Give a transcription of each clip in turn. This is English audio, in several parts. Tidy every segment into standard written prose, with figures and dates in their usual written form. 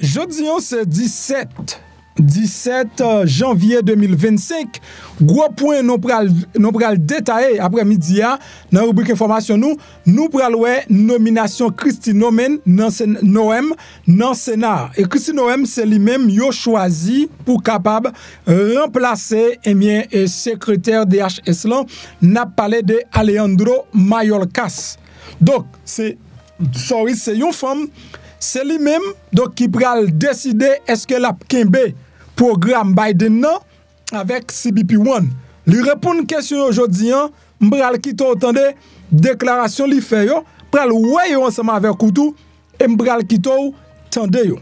Jodi, c'est 17 janvier 2025. Gros point nous pral détailler après-midi dans la rubrique information nous pral ouais nomination Christy Nomen dans Sénat. Et Christy Nomen c'est lui-même yo choisi pour capable remplacer et secrétaire DHS là n'a parlé de Alejandro Mayorkas. Donc c'est une femme, c'est lui-même donc qui pral décider est-ce que la Kembe programme Biden non avec Cbpone. Lui répondre question aujourd'hui, m'bral qui t'entende déclaration li fait yo, pral ouais ensemble avec Koutou et m'bral qui t'entende yo.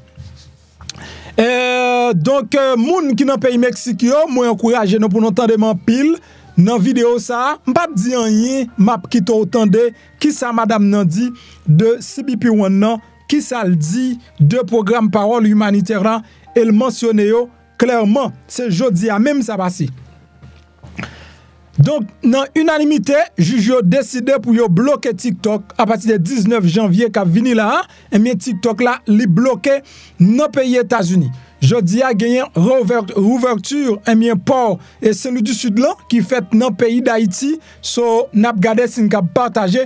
Donc moun qui dans pays Mexique yo, moi encourager nous pour nous entendre en pile dans vidéo ça, m'pa di rien, m'a qui t'entende qui ça madame nan dit de Cbpone nan, qui ça le dit de programme parole humanitaire là, elle mentionne yo clairement, c'est Jodi a même ça passé. Donc, dans unanimité, juge a décidé pour bloquer TikTok à partir du 19 janvier qui a venu là, et bien TikTok là, li bloqué dans le pays États-Unis. Jodi a gagné rouverture et bien port et celui du sud là qui fait dans le pays d'Haïti. So n'a regardé si n'a partagé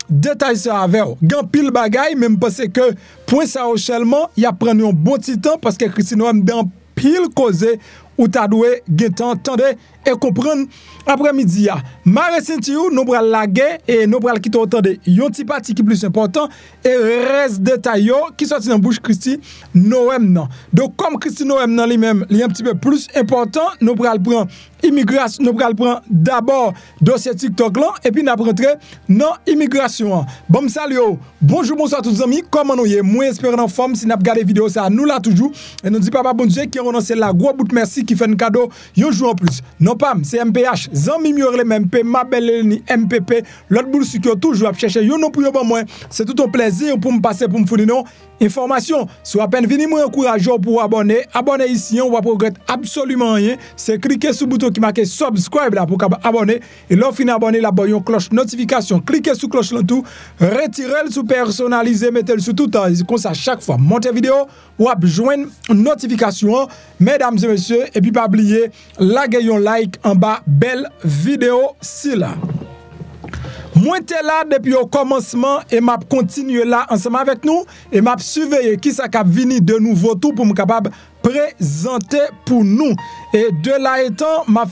détail ça avec vous. Gan pile bagay même parce que point ça seulement, il a pris un bon petit temps parce que Christine Noem dans pile causé ou ta doué getan tande et comprendre après-midi ya mare senti ou nous pral laguer et nous pral quitter entendre yon ti parti qui plus important et reste détail yo qui sorti dans bouche Christy Noem nan. Donc comme Christy Noem nan lui-même li un petit peu plus important, nous pral prendre immigration, nous pral prendre d'abord dossier TikTok là et puis n'a rentrer dans immigration. Bon salut bonjour bonsoir tous les amis, comment nous y moi espérant en forme si n'a regarder vidéo ça nous là toujours et nous dit papa bon Dieu qui renonce la gros bout merci qui fait un cadeau yon jour en plus. Non pas c'est MPH, zami mi le MP, ma belle ni MPP, l'autre boule qui toujours à chercher yo non pour yo bon moi. C'est tout un plaisir pour me passer pour me fournir non information. Soit à peine vini moi encourager pour abonner ici on va progresser absolument rien. C'est cliquer sur le bouton qui marque subscribe là pour abonner et là fin abonner là bon cloche notification, cliquez sur cloche là tout, retirer le sous personnaliser, mettez le sous tout temps comme ça chaque fois monter vidéo ou joindre notification mesdames et messieurs et puis pas oublier la like en bas belle vidéo si là. Moi t'es là depuis au commencement et m'a continuer là ensemble avec nous et m'a surveiller qui ça cap vini de nouveau tout pour me capable présenter pour nous et de là étant m'a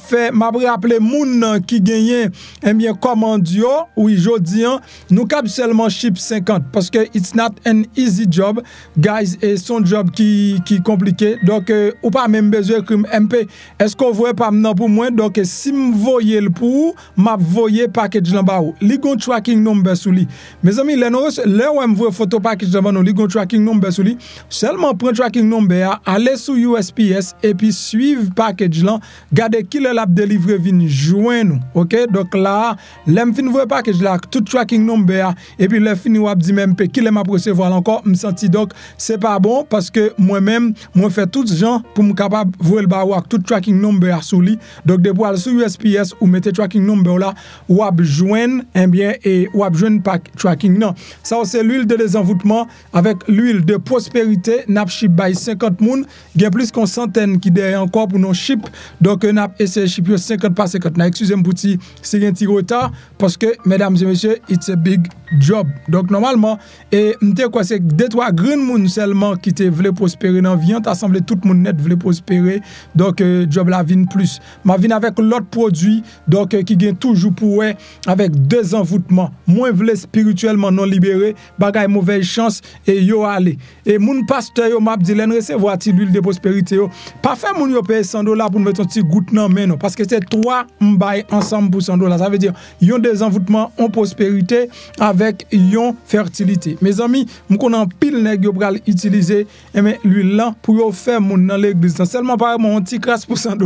rappelé moun qui gagne et bien commandio oui Jodi nous cap seulement ship 50 parce que it's not an easy job guys et son job qui compliqué donc ou pas même besoin que MP est-ce qu'on voit pas maintenant pour moi donc si me voyez le pour m'a voyé package là bas li gon tracking number sous li mes amis les on me voit photo package là bas li gon tracking number sous li seulement prend tracking number aller sur USPS et puis suivre package là garder qui le l'a délivré vinn joindre OK donc là l'aime fin voir package là tout tracking number et puis le fini ou dit même qui le m'a recevoir encore me senti donc c'est pas bon parce que moi-même moi fait tout gens pour me capable voir le baou tout tracking number sous lui donc de pour sur USPS ou mettez tracking number là ou joindre bien et ou joindre pack tracking non ça c'est l'huile de désenvoûtement avec l'huile de prospérité n'a ship by 50 moun il y a plus qu'une centaine qui derrière encore pour nos ship donc n'a essayé ship 50 par 50 excusez-moi petit c'est un petit retard parce que mesdames et messieurs it's a big job donc normalement et m'te quoi c'est deux trois grand moun seulement qui te voulait prospérer dans vie t'assembler tout monde net voulait prospérer donc job la vinn plus ma vinn avec l'autre produit donc qui gagne toujours pour avec deux envoûtements moins voulait spirituellement non libéré bagay mauvaise chance et yo aller et moun pasteur yo m'a dit l'en recevoir ti l'huile de prospérité yo pas faire moun yo payer $100 pour mettre un petit goutte nan mais non parce que c'est trois m'bay ensemble pour $100 ça veut dire yon des envoûtements en prospérité avec yon fertilité mes amis m'on connait pile nèg yo pral utiliser mais l'huile là pour yo faire moun dans l'église seulement par mon petit crasse pour $100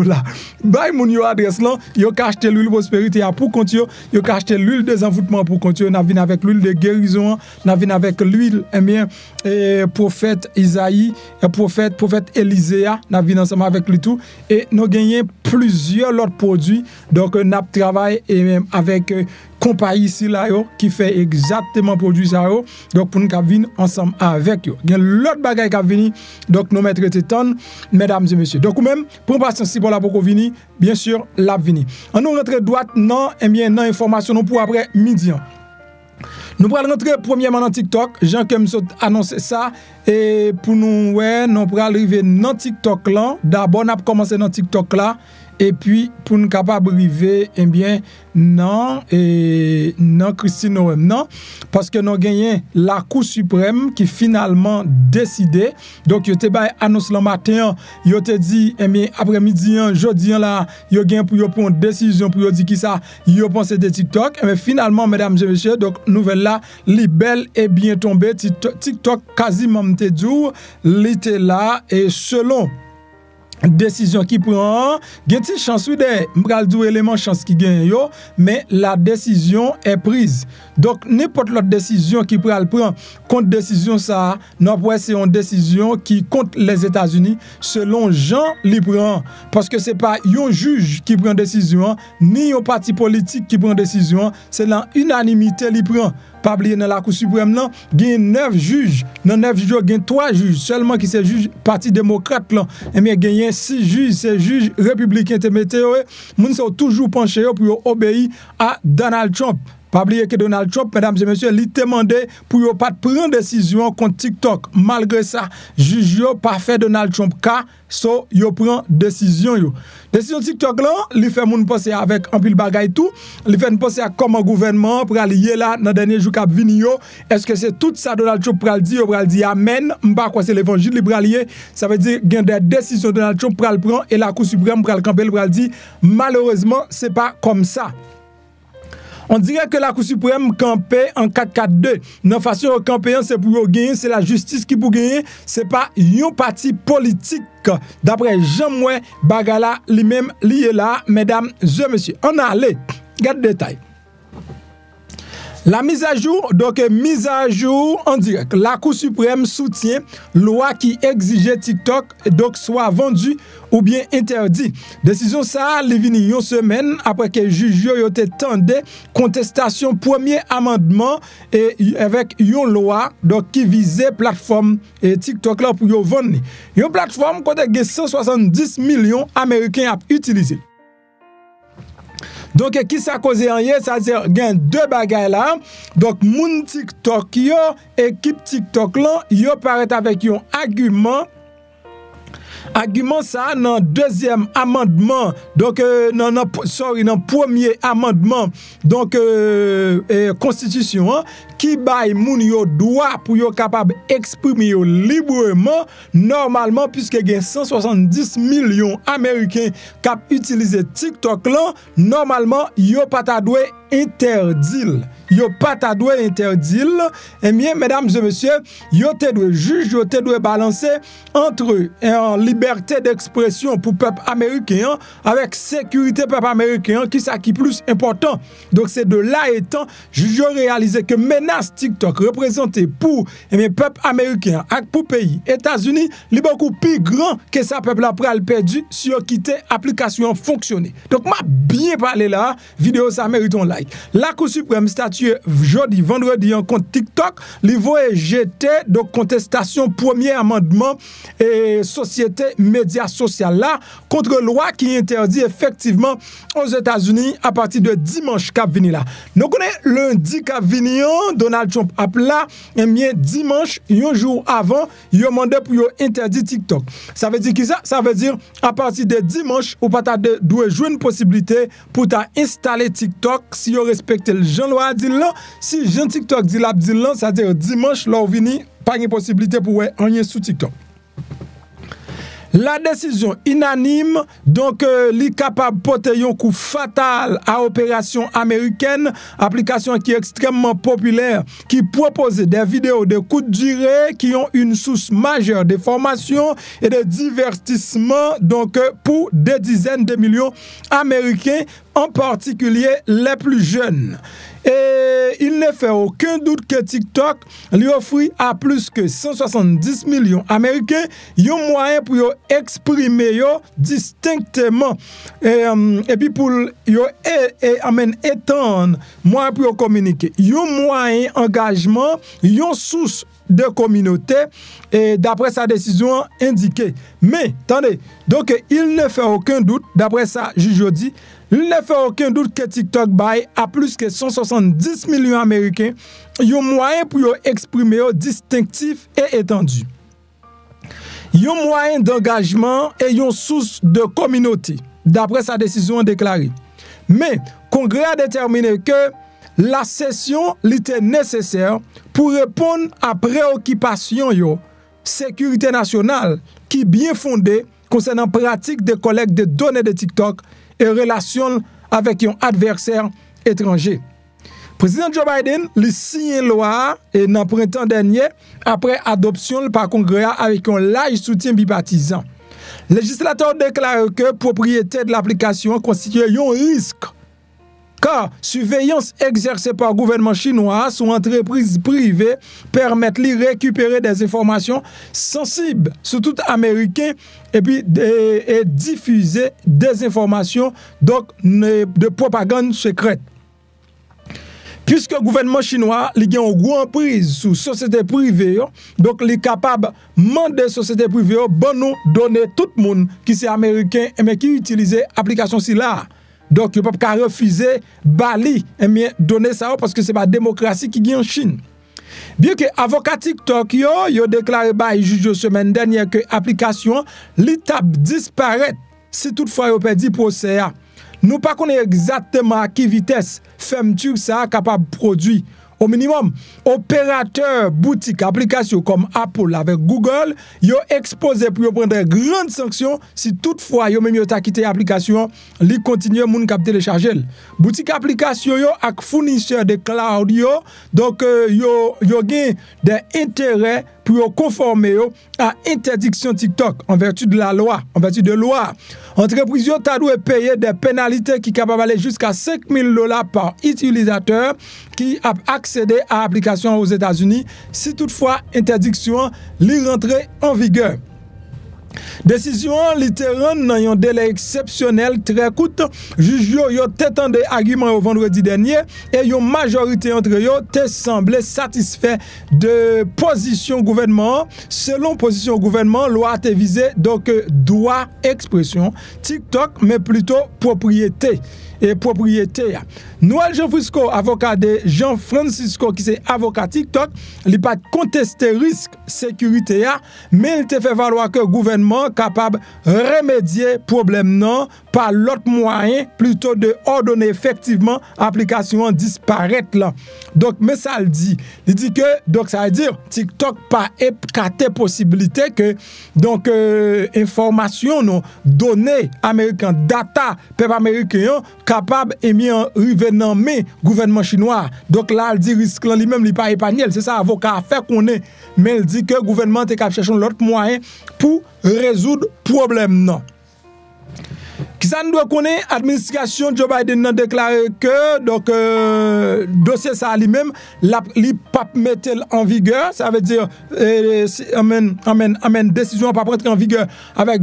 bay moun yo adresse là yo ka acheter l'huile prospérité pour continuer yo ka acheter l'huile des envoûtements pour continuer n'a vinn avec l'huile de guérison n'a vinn avec l'huile bien prophète Isaïe prophète Élisée n'a vinn ensemble avec lui tout et nous gagné plusieurs autres produits donc n'a travaillé et même avec compagnie ici là yo qui fait exactement produit ça yo. Donc pour nous venir ensemble avec yo. Il y a l'autre bagaille qui vient donc nous mettre téton mesdames et messieurs. Donc ou même pour patience si pour la pour venir bien sûr la venir. On nous rentre droite non et bien non information nous pour après midi. Nous allons rentrer premièrement dans TikTok. Jean comme annoncé ça et pour nous ouais, nous pour arriver dans TikTok là. D'abord on a commencé dans TikTok là et puis pour nous capable arriver eh bien non et non Christine Noël non parce que nous gagné la Cour suprême qui finalement décidé. Donc yo te bay annonce le matin, yo te dit eh bien après-midi jeudi là, yo gagne pour yo prendre une décision pour yo dire qui ça yo pense de TikTok mais finalement mesdames et messieurs donc nouvelle là li belle et bien tombé TikTok quasiment te dit li te là et selon décision qui prend, gen ti chance oui de m'pral dou élément chance qui gagne yo, mais la décision est prise. Donc n'importe l'autre décision qui pral prend contre décision ça, non c'est une décision qui compte les États-Unis selon Jean li prend parce que c'est pas un juge qui prend décision ni un parti politique qui prend décision, c'est l'unanimité li prend. Pas oublier dans la Cour suprême là, il y a 9 juges, dans 9 juges, il y a 3 juges seulement qui c'est juge parti démocrate là. Et bien il y a 6 juges, c'est juges républicains te météo, moun sont toujours penchés pour obéir à Donald Trump. Pas oublier que Donald Trump, mesdames et messieurs, il demandé pour ne pas prendre décision contre TikTok. Malgré ça, juge yo pas fait Donald Trump cas, so yo prend décision yo. Décision TikTok là, il fait moun penser avec un pile bagay tout, il fait penser à comment gouvernement pour aller là dans dernier jour cap vini yo. Est-ce que c'est tout ça Donald Trump pral dire amen, m'pa quoi c'est l'évangile li pral lié, ça veut dire gain des décisions Donald Trump pral prend et la Cour suprême pral camper pral dire malheureusement, c'est pas comme ça. On dirait que la Cour suprême campait en 4-4-2. Non façon camper c'est pour gagner, c'est la justice qui pour gagner, c'est pas un parti politique. D'après Jean-Moué Bagala lui-même lié là, mesdames et messieurs. On a allé, regarde le détail. La mise à jour, donc mise à jour en direct. La Cour suprême soutient loi qui exigeait TikTok donc soit vendu ou bien interdit. Décision ça, li vini une semaine après que juge yo te tende contestation premier amendement et avec une loi donc qui visait plateforme et TikTok là pour yo vendre. Une plateforme côté 170 millions américains à utiliser. Donc, qui ça cause en hier, ça dire gain deux bagailles là. Donc, moun TikTok yo, équipe TikTok là, yo paraît avec un argument. Argument ça dans deuxième amendement. Donc, dans premier amendement. Donc, constitution, hein, qui baille moun yo droit pour yo capable exprimer yo librement normalement puisque il y a 170 millions américains qui utilisent TikTok là normalement yo pas ta doué interdit. Yo pas ta doué interdit. Et bien mesdames et messieurs, yo te doué juge, yo te doué balancer entre liberté d'expression pour peuple américain avec sécurité peuple américain qui ça qui plus important. Donc c'est de là étant juge réalisé que menace TikTok représenté pour peuple américain et pour pays États-Unis, est beaucoup plus grand que ça peuple après le perdu si on quitte application fonctionner. Donc m'a bien parlé là, vidéo ça mérite un like. La Cour suprême statue Jodi vendredi en compte TikTok, niveau est jeté donc contestation premier amendement et société média social là contre loi qui interdit effectivement aux États-Unis à partir de dimanche cap vini là. Nous connaissons lundi cap vini Donald Trump a là et bien dimanche un jour avant il a demandé pour interdire TikTok. Ça veut dire qui ça? Ça veut dire à partir de dimanche ou pas doit jouer une possibilité pour installer TikTok si vous respectez le Jean loi dit là. Si Jean TikTok dit là, ça veut dire dimanche là vini pas une possibilité pour rien sous TikTok. La décision unanime, donc, li capable de porter un coup fatal à opération américaine, application qui est extrêmement populaire, qui propose des vidéos de courte durée qui ont une source majeure de formation et de divertissement, donc, pour des dizaines de millions d'Américains, en particulier les plus jeunes. Et il ne fait aucun doute que TikTok lui offre à plus que 170 millions Américains un moyen pour exprimer distinctement et puis pour étendre moyen pour communiquer. Un moyen engagement, une source de communauté et d'après sa décision indiquée. Mais, attendez, donc il ne fait aucun doute, d'après ça, Jodi, il ne fait aucun doute que TikTok baille à plus que 170 millions Américains un moyen pour exprimer distinctif et étendu. Un moyen d'engagement et une source de communauté, d'après sa décision déclarée. Mais, Congrès a déterminé que la session était nécessaire pour répondre à préoccupation sécurité nationale qui bien fondée concernant pratique de collecte de données de TikTok et relation avec un adversaire étranger. Président Joe Biden a signé une loi et dans le printemps dernier après adoption par Congrès avec un large soutien bipartisan. Le législateur déclare que propriété de l'application constitue un risque car surveillance exercée par le gouvernement chinois sur entreprises privées permet de récupérer des informations sensibles sur tout Américain et puis et diffuser des informations donc de propagande secrète. Puisque le gouvernement chinois a une grande prise sur société privée, donc il est capable de demander aux sociétés privées de donner tout le monde qui est américain mais qui utilise l'application là. Donc, il ne peut pas refuser Bali et donner ça parce que ce n'est pas la démocratie qui gagne en Chine. Bien que avocat TikTok a déclaré par le juge la semaine dernière que l'application l'étape disparaît si toutefois il perdu le procès. Nous ne connaissons pas exactement à quelle vitesse fermeture ça capable de produire. Au minimum, opérateurs boutique applications comme Apple avec Google, ils ont exposé pour prendre de grandes sanctions si toutefois ils ont même quitté l'application, ils continuent à télécharger. Boutique application avec fournisseurs de cloud, donc ils ont des intérêts pour conformer à interdiction TikTok en vertu de la loi, Entreprise doit payer des pénalités qui sont capables d'aller jusqu'à $5,000 par utilisateur qui a accédé à l'application aux États-Unis si toutefois interdiction l'y rentrer en vigueur. Décision littérale dans un délai exceptionnel très court. Juge yo t'étendé argument au vendredi dernier et une majorité entre eux te semblé satisfait de position gouvernement. Selon position gouvernement, loi te visé donc droit expression TikTok mais plutôt propriété. Et propriété. Nouvel Jean-Francisco, avocat de Jean-Francisco, qui est avocat TikTok, il n'a pas contesté risque sécurité, mais il te fait valoir que le gouvernement est capable de remédier problème non par l'autre moyen, plutôt de ordonner effectivement l'application disparaître là. Donc, mais ça le dit. Il dit que, donc ça veut dire, TikTok pas écarté possibilité que, donc, information, non, données américaines, data, peuple américain, capable et mis en revenant mais gouvernement chinois. Donc là, il dit risque là lui-même, il pas épargné. C'est ça, avocat a fait qu'on est. Mais il dit que le gouvernement est capable de chercher l'autre moyen pour résoudre le problème non. Qui ça nous doit connaître, l'administration Joe Biden a déclaré que donc dossier ça lui-même il pas mettre en vigueur, ça veut dire décision pas prendre en vigueur avec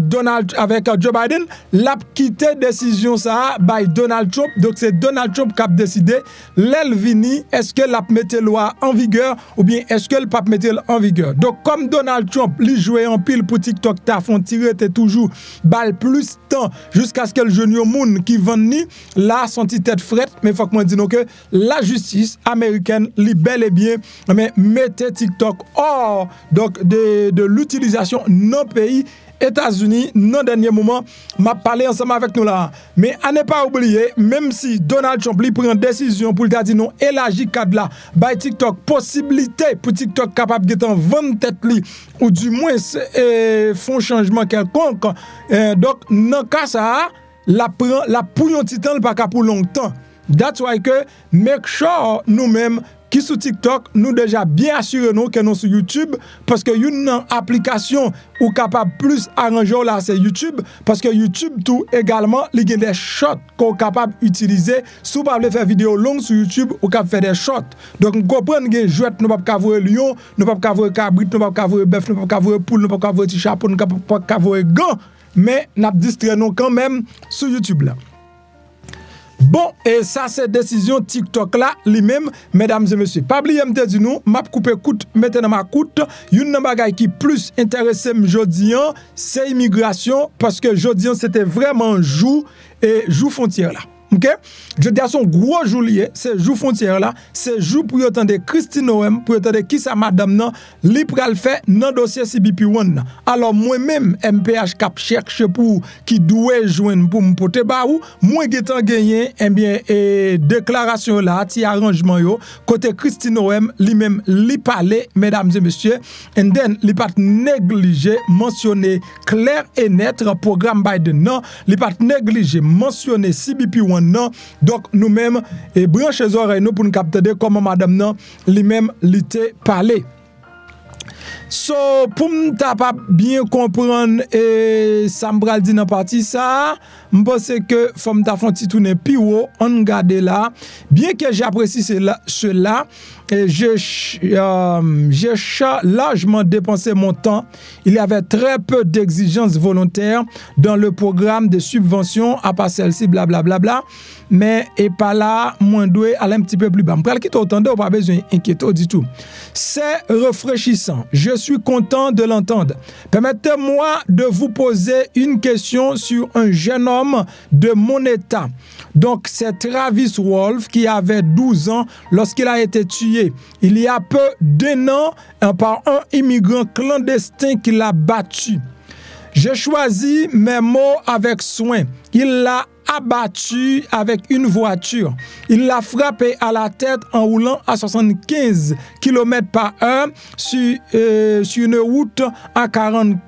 Joe Biden, l'a quitté décision ça by Donald Trump. Donc c'est Donald Trump qui a décidé l'elvini est-ce que l'a mettre loi en vigueur ou bien est-ce que le pas mettre en vigueur. Donc comme Donald Trump lui jouait en pile pour TikTok ta font tirer toujours balle plus temps jusqu'à ce que le jeune monde qui vend ni là son petit tête frette mais faut que moi dis que la justice américaine li bel et bien mais mettez TikTok hors donc de l'utilisation non pays États-Unis dans dernier moment m'a parlé ensemble avec nous là mais à ne pas oublier même si Donald Trump lui prend décision pour dire non élargir cadre là by TikTok possibilité pour TikTok capable de vendre tête li ou du moins font changement quelconque donc dans cas ça la pour un titan pas pour longtemps. That's why que make sure nous-mêmes qui sur TikTok, nous déjà bien assuré nous que nous sur YouTube parce que une application ou capable plus arranger là c'est YouTube parce que YouTube tout également il y a des shorts qu'on capable utiliser si vous voulez faire vidéo longue sur YouTube ou capable faire des shorts. Donc nous comprenons que jouette nous pas voir lion, nous pas voir cabrit, nous pas voir bœuf, nous pas voir poule, nous pas voir petit chapeau, nous pas voir gant, mais n'a distrait nous quand même sur YouTube là. Bon, et ça c'est décision TikTok là, lui-même, mesdames et messieurs. Pas oublier me dire nous, m'a coupé coûte, mettez dans ma coûte, une bagay qui plus intéressé Jodi, c'est immigration parce que Jodi c'était vraiment jour frontière là. OK? Je dis à son gros jour lié, c'est jour frontière là, c'est jour pour entendre Christine Noem, pour entendre qui ça madame nan, li pral fait dans dossier Cbpone. Alors moi-même MPH cap cherche pour qui doit joindre pour me porter ba ou moi getan gagné bien déclaration là, ti arrangement yo côté Christine Noem lui-même li parler mesdames et messieurs and then li pas négliger mentionner clair et net programme Biden non, li pas négliger mentionner Cbpone non. Donc nous-mêmes et branche les oreilles nous pour nous capter comment madame non lui-même l'été parler. So pour nous pas bien comprendre et ça me bral dit dans partie ça, je pense que faut me ta font petit tourner pi haut on garde là bien que j'apprécie cela et j'ai largement dépensé mon temps. Il y avait très peu d'exigences volontaires dans le programme de subvention à part celle-ci blablabla mais et pas là moins doué aller un petit peu plus bas. M'pral qui t'entendez pas besoin inquiéter du tout. C'est rafraîchissant. Je suis content de l'entendre. Permettez-moi de vous poser une question sur un jeune homme de mon état. Donc, c'est Travis Wolf qui avait 12 ans lorsqu'il a été tué. Il y a peu d'un an par un immigrant clandestin qui l'a battu. J'ai choisi mes mots avec soin. Il l'a abattu avec une voiture. Il l'a frappé à la tête en roulant à 75 km/h sur une route à 40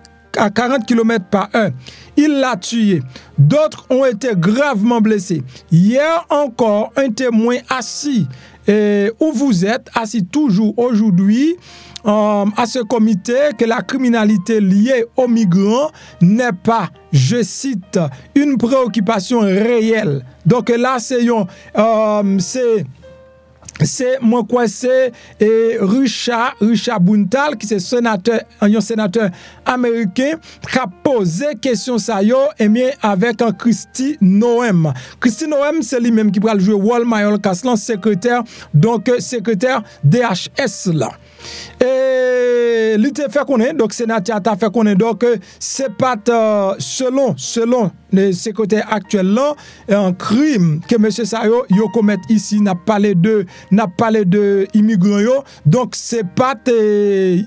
km/h. Il l'a tué. D'autres ont été gravement blessés. Hier encore, un témoin assis où vous êtes, assis toujours aujourd'hui, à ce comité que la criminalité liée aux migrants n'est pas, je cite, une préoccupation réelle. Donc là, c'est moi quoi c'est Richard Buntal qui c'est un sénateur américain qui a posé question ça yo et bien avec un Christy Noem. Christy Noem c'est lui-même qui va jouer Wall Mayol Kaslan secrétaire donc secrétaire DHS là. Et l'ité fait connaître donc sénateur t'a fait connaître donc c'est pas selon les secrétaires actuels là un crime que monsieur Sayo yo commet ici n'a parlé de immigrants yo donc c'est pas des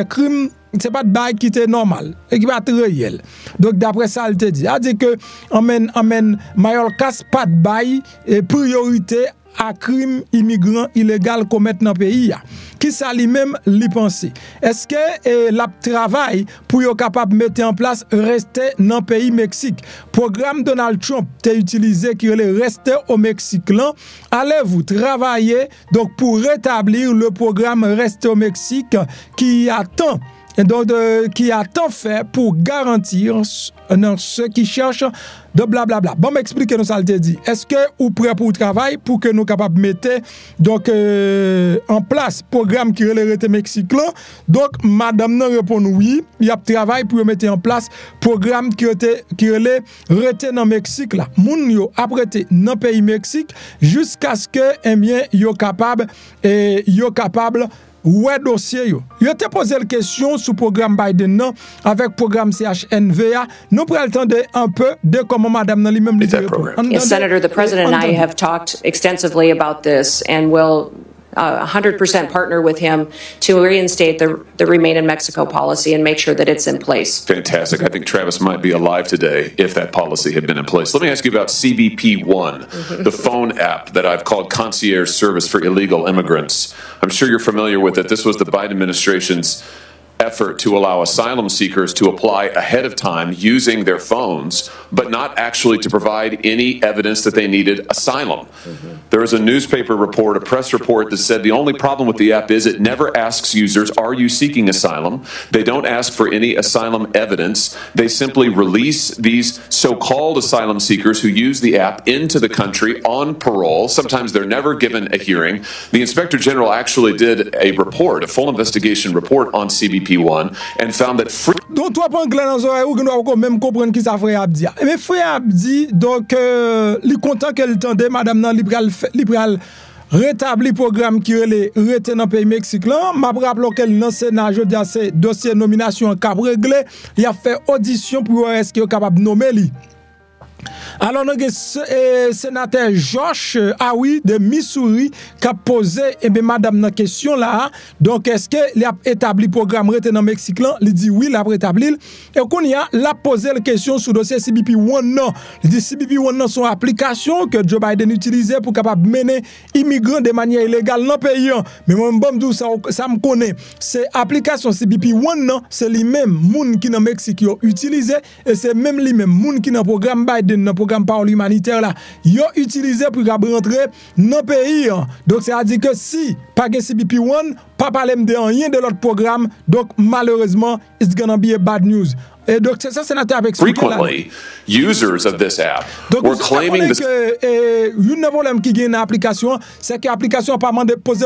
crimes, c'est pas de bail qui était normal et qui va être réel. Donc d'après ça il te dit a dit que amène Mayorkas pas de bail et priorité à crime immigrant illégal commettre dans le pays. Qui ça lui-même lui penser? Est-ce que la travail pour être capable de mettre en place rester dans le pays Mexique? Programme Donald Trump t'est utilisé qui est rester au Mexique là. Allez-vous travailler donc pour rétablir le programme rester au Mexique qui attend et donc qui a tant fait pour garantir ceux qui cherchent de blablabla. Bon, m'expliquez nous ça le dit. Est-ce que vous prêt pour le travail pour que nous capables mettre donc en place programme qui relève Mexique là. Donc madame nan répond oui, il y a travail pour mettre en place programme qui relève dans Mexique là. Moun yo apprêté dans pays Mexique jusqu'à ce que eh bien yo capable ouais dossier yo. Yo te posé la question sur programme Biden non avec programme CHNVA. Nous prenons le temps de un peu de comment madame nan lui-même dit. Yes, Senator, the president and I have talked extensively about this and will 100% partner with him to reinstate the Remain in Mexico policy and make sure that it's in place. Fantastic. I think Travis might be alive today if that policy had been in place. Let me ask you about Cbpone, the phone app that I've called concierge service for illegal immigrants. I'm sure you're familiar with it. This was the Biden administration's effort to allow asylum seekers to apply ahead of time using their phones but not actually to provide any evidence that they needed asylum. There was a newspaper report, a press report that said the only problem with the app is it never asks users, are you seeking asylum? They don't ask for any asylum evidence. They simply release these so-called asylum seekers who use the app into the country on parole. Sometimes they're never given a hearing. The Inspector General actually did a report, a full investigation report on CBP1, and found that donc toi prends clair dans oreille ou doit même comprendre qui ça frère Abdi. Mais frère Abdi donc li content qu'elle tendait madame nan li pral rétabli programme qui relè rete dans pays Mexique là m'a rappelé qu'elle dans Sénat Jodi c'est dossier nomination cap réglé il a fait audition pour est-ce qu'il est capable nommer li. Alors, nous avons sénateur Josh Aoui de Missouri qui a posé madame la question là. Donc, est-ce qu'il a établi le programme dans le Mexique là? Il dit oui, il a établi. Et qu'on y a posé la question sur le dossier Cbpone. Il dit Cbpone son application que Joe Biden utilisait pour capable mener immigrants de manière illégale dans le pays. Mais moi, ça me connaît. C'est application Cbpone, c'est les mêmes moun qui dans le Mexique utilisé et c'est même les mêmes moun qui dans le programme Biden, dans le programme parole humanitaire là, ils ont utilisé pour rentrer dans le pays. Donc, c'est-à-dire que si pas de Cbpone, pas parler de rien de l'autre programme, donc malheureusement, it's gonna be a bad news. Et donc, ça, c'est notre frequently, users of this app were claiming que une problème qui gagne l'application, c'est que l'application n'a pas demandé de poser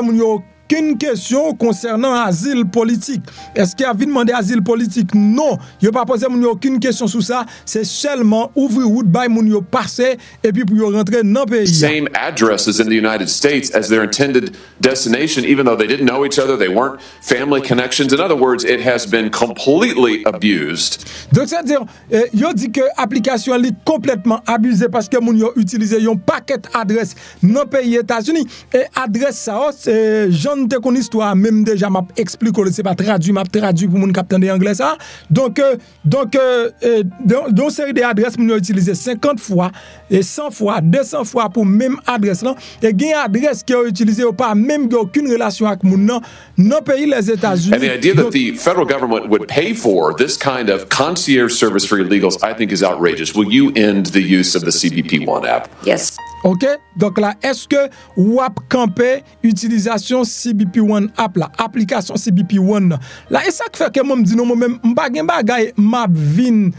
aucune question concernant asile politique. Est-ce qu'il a envie de demander asile politique? Non. Il n'a pas posé aucune question sur ça. C'est seulement ouvrir route, by moun yo passer et puis pour rentrer dans le pays. Same addresses in the United States as their intended destination, even though they didn't know each other, they weren't family connections. In other words, it has been completely abused. Donc, c'est-à-dire, yo dit que l'application est complètement abusée parce que moun yo utilisé un paquet d'adresses dans le pays États-Unis. Et adresse ça, c'est Jean te kon histoire même déjà m'a expliqué c'est pas traduit m'a traduit pour moun capitaine de anglais ça donc dans série d'adresses moun utilisé 50 fois et 100 fois 200 fois pour même adresse là et gain adresse qui ont utilisé pas même aucune relation avec moun non pays les États-Unis. And the idea that the federal government would pay for this kind of concierge service for illegals I think is outrageous. Will you end the use of the Cbp1 app? Yes. OK? Donc là, est-ce que ou ap camper utilisation Cbp1 app là, application Cbp1 là, et ça fait que moi me dit non moi-même m'pa gen bagay m'a vinn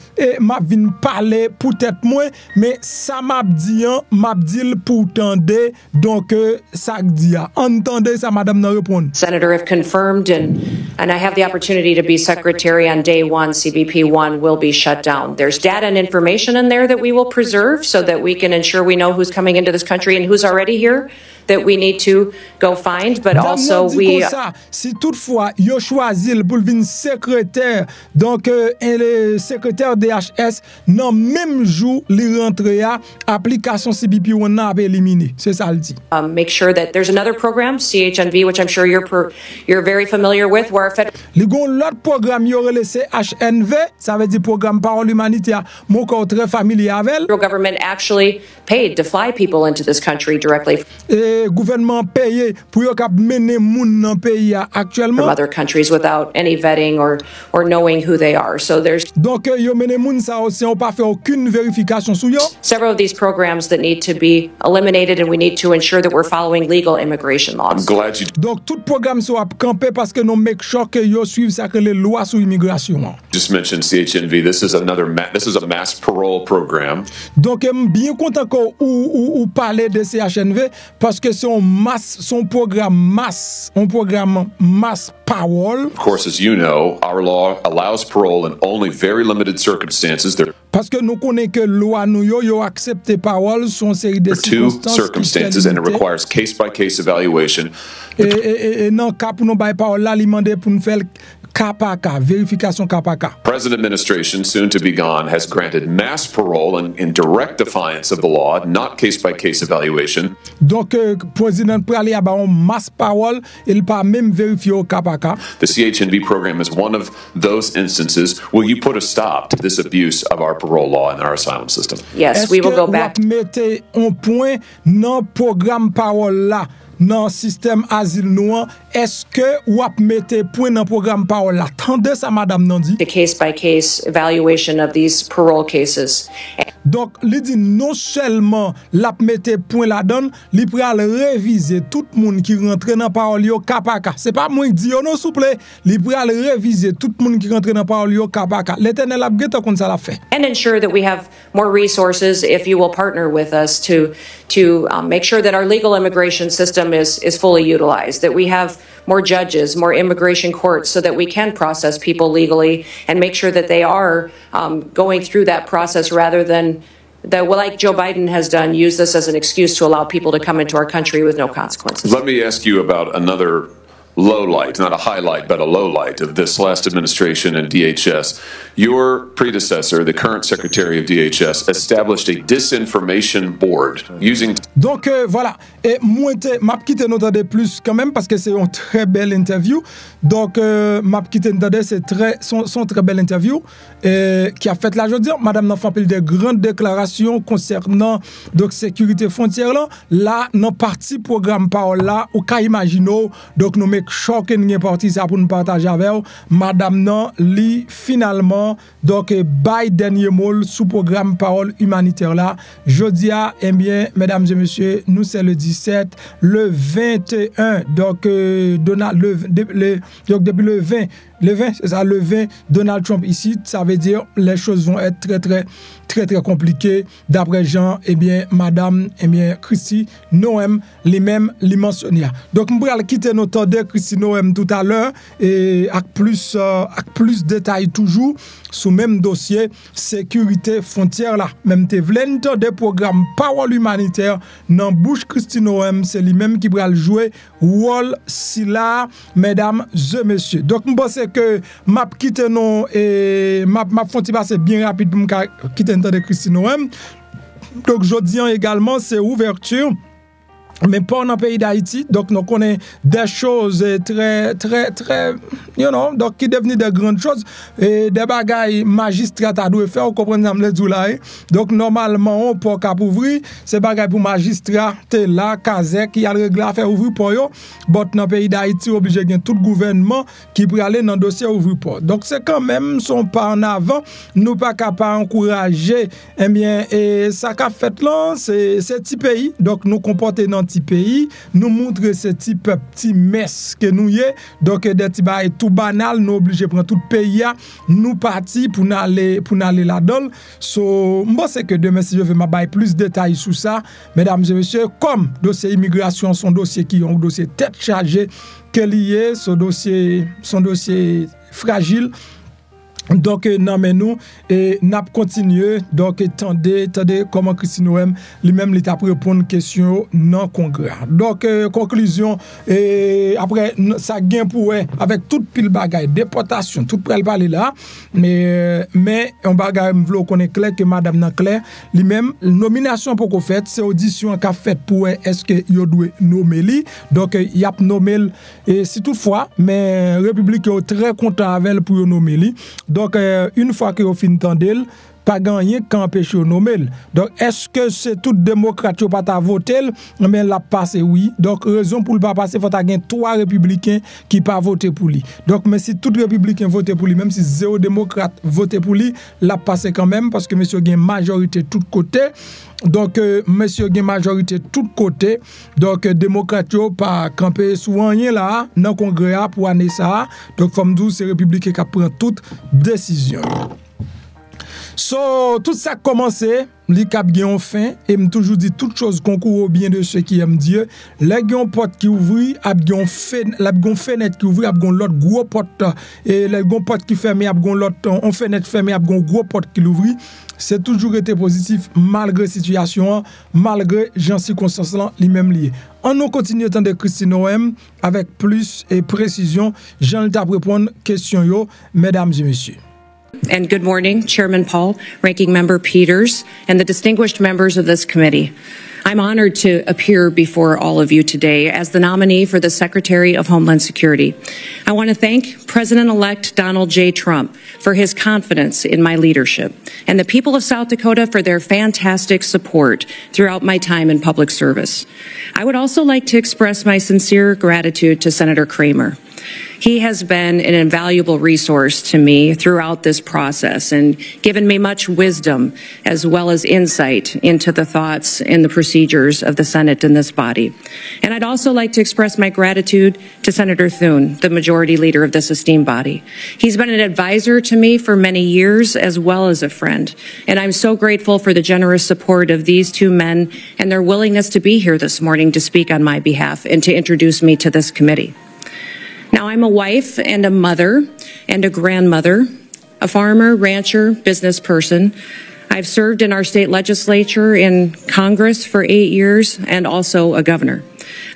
parler pour tête moi, mais ça m'a dit pour tande donc ça dit entendez ça madame n'a répondre. Senator, if confirmed and I have the opportunity to be secretary on day one, Cbp1 will be shut down. There's data and information in there that we will preserve so that we can ensure we know who's coming into this country and who's already here that we need to go find, but also we si toutefois yo choisi pour venir secrétaire donc le secrétaire DHS non même jour li rentre ya application Cbp1 n'a pas éliminé, c'est ça le dit. Make sure that there's another program CHNV which I'm sure you're very familiar with where li gon l'autre programme yo relé CHNV, ça veut dire programme parole humanitaire mon corps très familier avec. The government actually paid to fly people into this country directly. Gouvernement payé pour yo k'ap mener moun dans pays actuellement from other countries without any vetting or knowing who they are. So there's donc yo mener moun ça aussi on pas fait aucune vérification sur yo. Several of these programs that need to be eliminated and we need to ensure that we're following legal immigration laws. I'm glad you Donc tout programme soit campé parce que nous make sure que yo suivent ça que les lois sur immigration. Just mentioned CHNV. This is a mass parole program. Donc bien content ou parler de CHNV parce que son programme mass parole. Of course, as you know, our law allows parole in only very limited circumstances. Parce que nous connaissons que loi nous yo accepté parole son série de circumstances and it requires case-by-case evaluation. Et non cas pour nous bail parole là, li mandé pour nous faire cas par cas, vérification cas par cas. Present administration, soon to be gone, has granted mass parole in direct defiance of the law, not case-by-case evaluation. Donc, président pralé a baron mass parole, il pas même vérifier au cas par cas. The CHNV program is one of those instances. Will you put a stop to this abuse of our parole law and our asylum system? Yes, we will go back. Mettez un point dans programme parole là. Dans système asile noir est-ce que ou ap mette point dans programme parole là? Tendez ça madame nan dit. The case-by-case evaluation of these parole cases. Donc, il dit non seulement la mette point la donne, il pral réviser tout le monde qui rentre dans parole yo cas par cas. C'est pas moi qui dis non s'il vous plaît, il pral réviser tout le monde qui rentre dans parole yo cas par cas. L'Éternel a gete comme ça l'a fait. And ensure that we have more resources if you will partner with us to make sure that our legal immigration system is fully utilized, that we have more judges, more immigration courts so that we can process people legally and make sure that they are going through that process rather than like Joe Biden has done, use this as an excuse to allow people to come into our country with no consequences. Let me ask you about another low light, not a highlight, but a low light of this last administration and DHS. Your predecessor, the current Secretary of DHS, established a disinformation board using... Donc voilà, et moi m'a quitté notre de plus quand même parce que c'est une très belle interview. Donc m'a quitté notre c'est son très belle interview qui a fait là je veux dire madame n'a fait des grandes déclarations concernant donc sécurité frontière là dans partie programme parole là ou ka imaginer donc nous make choquer une partie ça pour nous partager avec madame nan li finalement donc bail dernier mot sous programme parole humanitaire là jodi a eh bien mesdames et messieurs nous c'est le 17 le 21 donc donc depuis le 20 c'est ça le 20 Donald Trump ici ça veut dire les choses vont être très compliquées d'après Jean eh bien madame eh bien Christy Noem les mêmes les mentionner donc on va quitter notre de Christy Noem tout à l'heure et avec plus détails toujours sous même dossier sécurité frontière là même te vlen des programmes parole humanitaire dans bouche Christy Noem c'est lui même qui va jouer rôle si là mesdames et messieurs donc on pense que m'a quitté non et m'a font passer bien rapide pour quitter de Christy Noem donc jodi également c'est ouverture mais pas dans le pays d'Haïti donc nous connaissons des choses très you know donc qui devenir des grandes choses et des bagailles magistrat a doit faire comprendre ça me là donc normalement on pas cap ouvrir c'est bagaille pour magistrat t'es là Kazek qui a régler à faire ouvrir pour yo but dans le pays d'Haïti obligé gain tout gouvernement qui pour aller dans dossier ouvrir pour donc c'est quand même son pas en avant nous pas capable encourager eh bien et ça qu'a fait là c'est petit pays donc nous comporter dans petit pays nous montrer ce type petit mess que nous y est donc des petits bail tout banal nous obligé prendre tout pays nous parti pour aller là-dedans so moi c'est que demain si je veux m'abailler plus de détails sur ça mesdames et messieurs comme dossier immigration son dossier qui ont dossier tête chargée que lié son dossier fragile. Donc non mais nous et n'a continuer donc attendez comment Christy Noem lui-même il t'a répondre question non congrès. Donc conclusion et après ça gain pour avec toute pile bagaille déportation tout pral parler là mais on bagaille vlo connaît clair que madame nan clair lui-même nomination pour qu'on fait c'est audition qu'a fait pour est-ce que yo doit nommer lui donc y a nommé et si toutefois mais république est très content avec pour nommer lui. Donc, une fois que vous fin tendel, pas gagné qu'empêcher nommer. Donc, est-ce que c'est tout démocrate qui pas ta voter, mais la passer oui. Donc, raison pour le pas passer, faut gagner 3 républicains qui pas voter pour lui. Donc, mais si tout républicain voter pour lui, même si 0 démocrate voter pour lui, la passer quand même parce que monsieur gagne majorité de tous côtés. Donc monsieur gagne majorité de tous côtés. Donc démocrate yo pas camper sous rien là dans congrès pour année ça. Donc comme dit c'est républicain qui prend toute décision. So tout ça commencé li k'ap gen fin et me toujours dit toute chose concourt au bien de ceux qui aiment Dieu. Les gen porte qui ouvri, ap gen fenêtre qui ouvri, ap gen l'autre gros porte et les gen porte qui fermé, ap gen l'autre on fenêtre fermé, ap gen gros porte qui l'ouvri. C'est toujours été positif malgré situation, malgré gens circonstances là lui-même lié. On nous continue temps de Christy Noem avec plus et précision. Jean t'a répondre question yo mesdames et messieurs. And good morning, Chairman Paul, Ranking Member Peters, and the distinguished members of this committee. I'm honored to appear before all of you today as the nominee for the Secretary of Homeland Security. I want to thank President-elect Donald J. Trump for his confidence in my leadership and the people of South Dakota for their fantastic support throughout my time in public service. I would also like to express my sincere gratitude to Senator Kramer. He has been an invaluable resource to me throughout this process and given me much wisdom as well as insight into the thoughts and the procedures of the Senate and this body. And I'd also like to express my gratitude to Senator Thune, the majority leader of this esteemed body. He's been an advisor to me for many years as well as a friend, and I'm so grateful for the generous support of these two men and their willingness to be here this morning to speak on my behalf and to introduce me to this committee. Now, I'm a wife and a mother and a grandmother, a farmer, rancher, business person. I've served in our state legislature in Congress for 8 years and also a governor.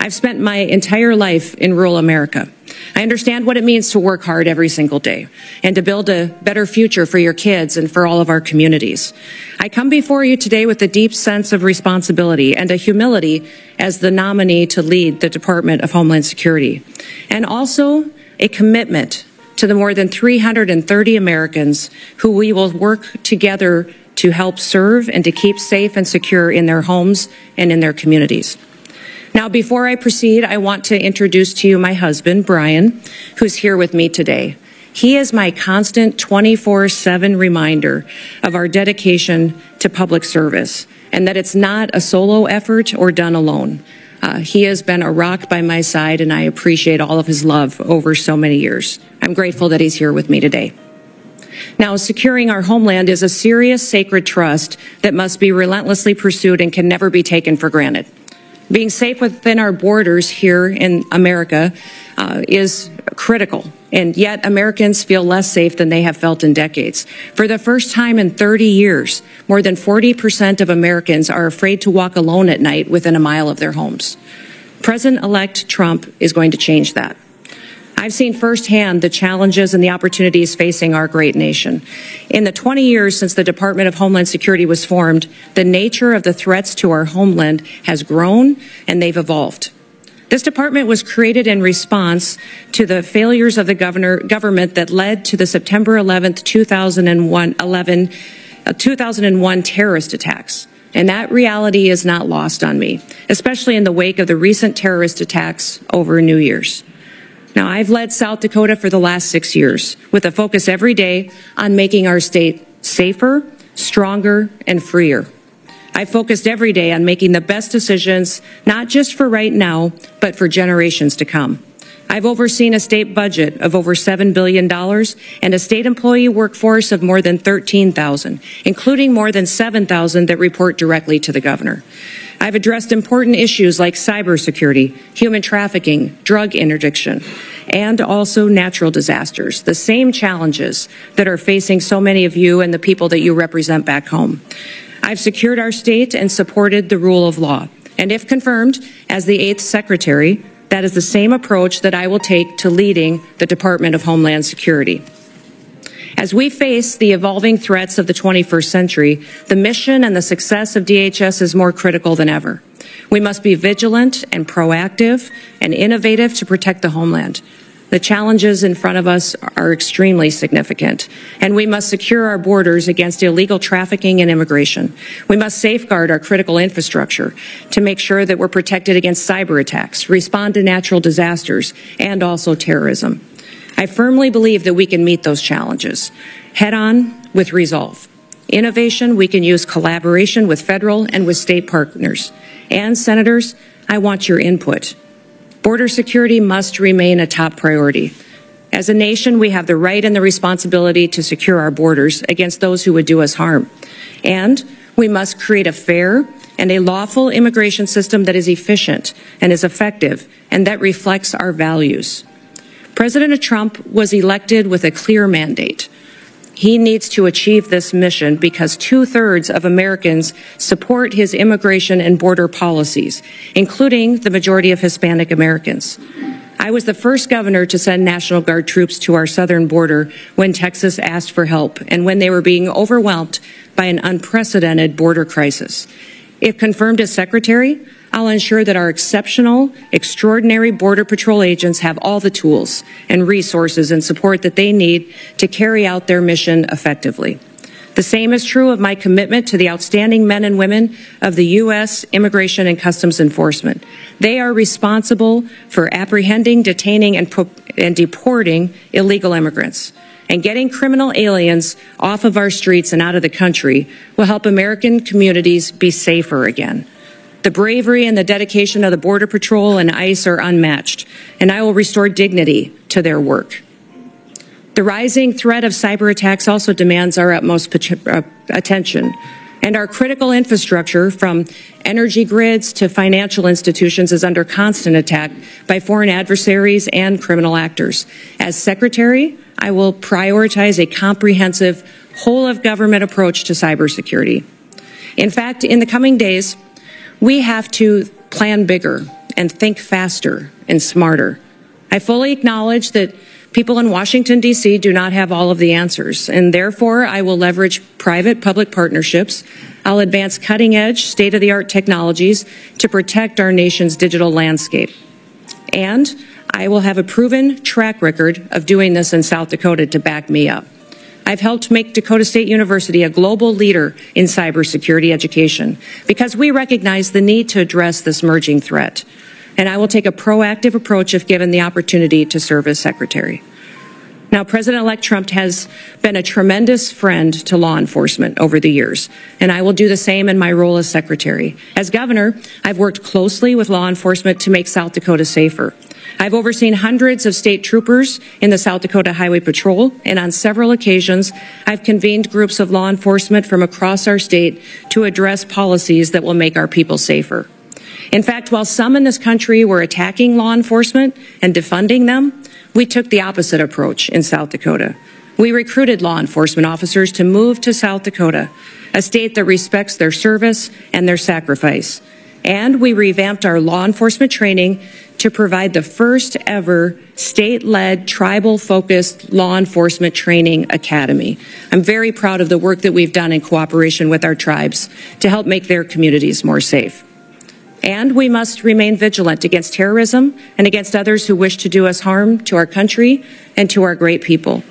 I've spent my entire life in rural America. I understand what it means to work hard every single day and to build a better future for your kids and for all of our communities. I come before you today with a deep sense of responsibility and a humility as the nominee to lead the Department of Homeland Security, and also a commitment to the more than 330 Americans who we will work together to help serve and to keep safe and secure in their homes and in their communities. Now, before I proceed, I want to introduce to you my husband, Brian, who's here with me today. He is my constant 24/7 reminder of our dedication to public service and that it's not a solo effort or done alone. He has been a rock by my side, and I appreciate all of his love over so many years. I'm grateful that he's here with me today. Now, securing our homeland is a serious, sacred trust that must be relentlessly pursued and can never be taken for granted. Being safe within our borders here in America is critical, and yet Americans feel less safe than they have felt in decades. For the first time in 30 years, more than 40% of Americans are afraid to walk alone at night within a mile of their homes. President-elect Trump is going to change that. I've seen firsthand the challenges and the opportunities facing our great nation. In the 20 years since the Department of Homeland Security was formed, the nature of the threats to our homeland has grown and they've evolved. This department was created in response to the failures of the government that led to the September 11th, 2001 terrorist attacks. And that reality is not lost on me, especially in the wake of the recent terrorist attacks over New Year's. Now, I've led South Dakota for the last 6 years with a focus every day on making our state safer, stronger, and freer. I've focused every day on making the best decisions, not just for right now, but for generations to come. I've overseen a state budget of over $7 billion and a state employee workforce of more than 13,000, including more than 7,000 that report directly to the governor. I've addressed important issues like cybersecurity, human trafficking, drug interdiction, and also natural disasters, the same challenges that are facing so many of you and the people that you represent back home. I've secured our state and supported the rule of law. And if confirmed as the 8th Secretary, that is the same approach that I will take to leading the Department of Homeland Security. As we face the evolving threats of the 21st century, the mission and the success of DHS is more critical than ever. We must be vigilant and proactive and innovative to protect the homeland. The challenges in front of us are extremely significant, and we must secure our borders against illegal trafficking and immigration. We must safeguard our critical infrastructure to make sure that we're protected against cyber attacks, respond to natural disasters, and also terrorism. I firmly believe that we can meet those challenges head-on with resolve. Innovation, we can use collaboration with federal and with state partners. And, Senators, I want your input. Border security must remain a top priority. As a nation, we have the right and the responsibility to secure our borders against those who would do us harm. And we must create a fair and a lawful immigration system that is efficient and is effective and that reflects our values. President Trump was elected with a clear mandate. He needs to achieve this mission because 2/3 of Americans support his immigration and border policies, including the majority of Hispanic Americans. I was the first governor to send National Guard troops to our southern border when Texas asked for help and when they were being overwhelmed by an unprecedented border crisis. If confirmed as Secretary, I'll ensure that our exceptional, extraordinary Border Patrol agents have all the tools and resources and support that they need to carry out their mission effectively. The same is true of my commitment to the outstanding men and women of the U.S. Immigration and Customs Enforcement. They are responsible for apprehending, detaining, and deporting illegal immigrants. And getting criminal aliens off of our streets and out of the country will help American communities be safer again. The bravery and the dedication of the Border Patrol and ICE are unmatched, and I will restore dignity to their work. The rising threat of cyber attacks also demands our utmost attention, and our critical infrastructure, from energy grids to financial institutions, is under constant attack by foreign adversaries and criminal actors. As Secretary, I will prioritize a comprehensive, whole-of-government approach to cybersecurity. In fact, in the coming days, we have to plan bigger and think faster and smarter. I fully acknowledge that people in Washington, D.C. do not have all of the answers, and therefore I will leverage private-public partnerships. I'll advance cutting-edge, state-of-the-art technologies to protect our nation's digital landscape. And I will have a proven track record of doing this in South Dakota to back me up. I've helped make Dakota State University a global leader in cybersecurity education because we recognize the need to address this emerging threat. And I will take a proactive approach if given the opportunity to serve as Secretary. Now, President-elect Trump has been a tremendous friend to law enforcement over the years, and I will do the same in my role as Secretary. As Governor, I've worked closely with law enforcement to make South Dakota safer. I've overseen hundreds of state troopers in the South Dakota Highway Patrol, and on several occasions, I've convened groups of law enforcement from across our state to address policies that will make our people safer. In fact, while some in this country were attacking law enforcement and defunding them, we took the opposite approach in South Dakota. We recruited law enforcement officers to move to South Dakota, a state that respects their service and their sacrifice. And we revamped our law enforcement training to provide the first ever state-led, tribal-focused law enforcement training academy. I'm very proud of the work that we've done in cooperation with our tribes to help make their communities more safe. And we must remain vigilant against terrorism and against others who wish to do us harm to our country and to our great people.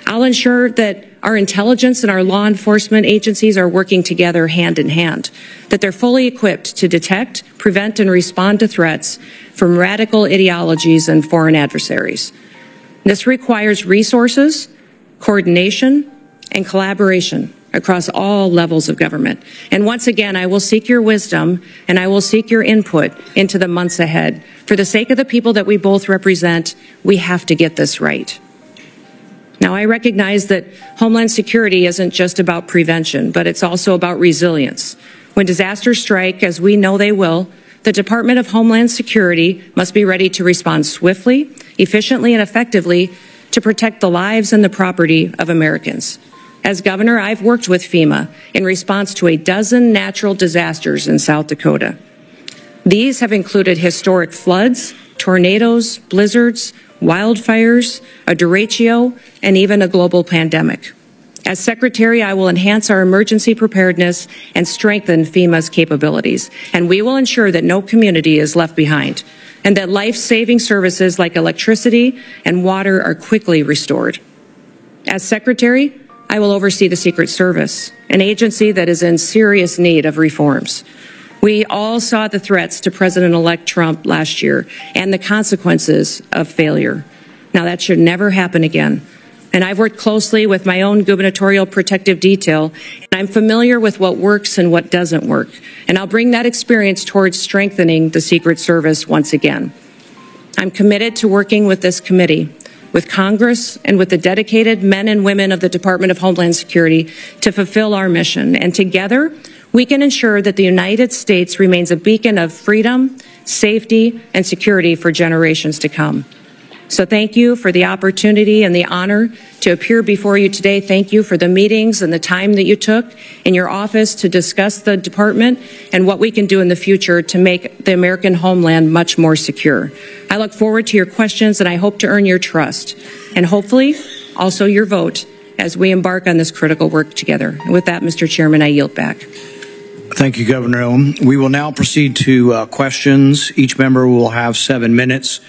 I'll ensure that our intelligence and our law enforcement agencies are working together hand in hand, that they're fully equipped to detect, prevent, and respond to threats from radical ideologies and foreign adversaries. This requires resources, coordination, and collaboration across all levels of government. And once again, I will seek your wisdom and I will seek your input into the months ahead. For the sake of the people that we both represent, we have to get this right. Now, I recognize that Homeland Security isn't just about prevention, but it's also about resilience. When disasters strike, as we know they will, the Department of Homeland Security must be ready to respond swiftly, efficiently, and effectively to protect the lives and the property of Americans. As governor, I've worked with FEMA in response to a dozen natural disasters in South Dakota. These have included historic floods, tornadoes, blizzards, wildfires, a derecho, and even a global pandemic. As Secretary, I will enhance our emergency preparedness and strengthen FEMA's capabilities, and we will ensure that no community is left behind, and that life-saving services like electricity and water are quickly restored. As Secretary, I will oversee the Secret Service, an agency that is in serious need of reforms. We all saw the threats to President-elect Trump last year and the consequences of failure. Now, that should never happen again. And I've worked closely with my own gubernatorial protective detail, and I'm familiar with what works and what doesn't work. And I'll bring that experience towards strengthening the Secret Service once again. I'm committed to working with this committee, with Congress, and with the dedicated men and women of the Department of Homeland Security to fulfill our mission. And together, we can ensure that the United States remains a beacon of freedom, safety, and security for generations to come. So thank you for the opportunity and the honor to appear before you today. Thank you for the meetings and the time that you took in your office to discuss the department and what we can do in the future to make the American homeland much more secure. I look forward to your questions, and I hope to earn your trust and hopefully also your vote as we embark on this critical work together. And with that, Mr. Chairman, I yield back. Thank you, Governor Nouvel. We will now proceed to questions. Each member will have 7 minutes.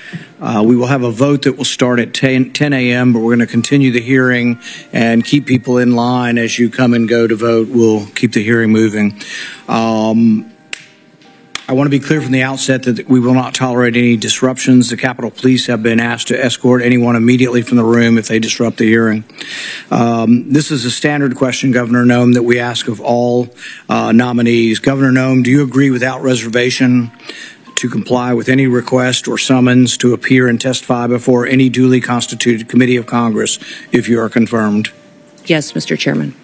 We will have a vote that will start at 10 a.m., but we're going to continue the hearing and keep people in line as you come and go to vote. We'll keep the hearing moving. I want to be clear from the outset that we will not tolerate any disruptions. The Capitol Police have been asked to escort anyone immediately from the room if they disrupt the hearing. This is a standard question, Governor Nouvel, that we ask of all nominees. Governor Nouvel, do you agree without reservation to comply with any request or summons to appear and testify before any duly constituted committee of Congress if you are confirmed? Yes, Mr. Chairman.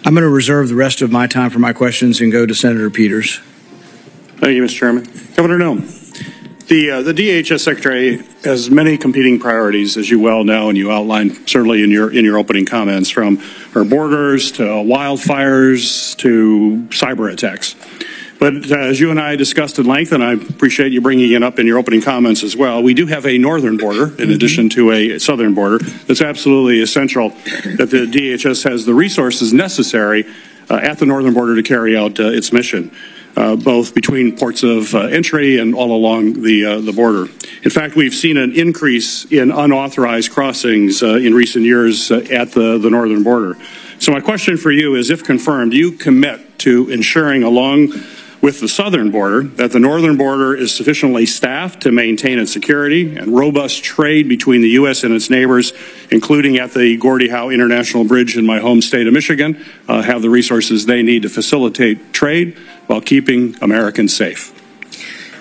I'm going to reserve the rest of my time for my questions and go to Senator Peters. Thank you, Mr. Chairman. Governor Nouvel, the DHS Secretary has many competing priorities, as you well know, and you outlined certainly in your opening comments, from our borders to wildfires to cyber attacks. But as you and I discussed at length, and I appreciate you bringing it up in your opening comments as well, we do have a northern border in addition to a southern border. That's absolutely essential that the DHS has the resources necessary at the northern border to carry out its mission. Both between ports of entry and all along the border. In fact, we've seen an increase in unauthorized crossings in recent years at the northern border. So my question for you is, if confirmed, do you commit to ensuring, along with the southern border, that the northern border is sufficiently staffed to maintain its security and robust trade between the U.S. and its neighbors, including at the Gordie Howe International Bridge in my home state of Michigan, have the resources they need to facilitate trade while keeping Americans safe?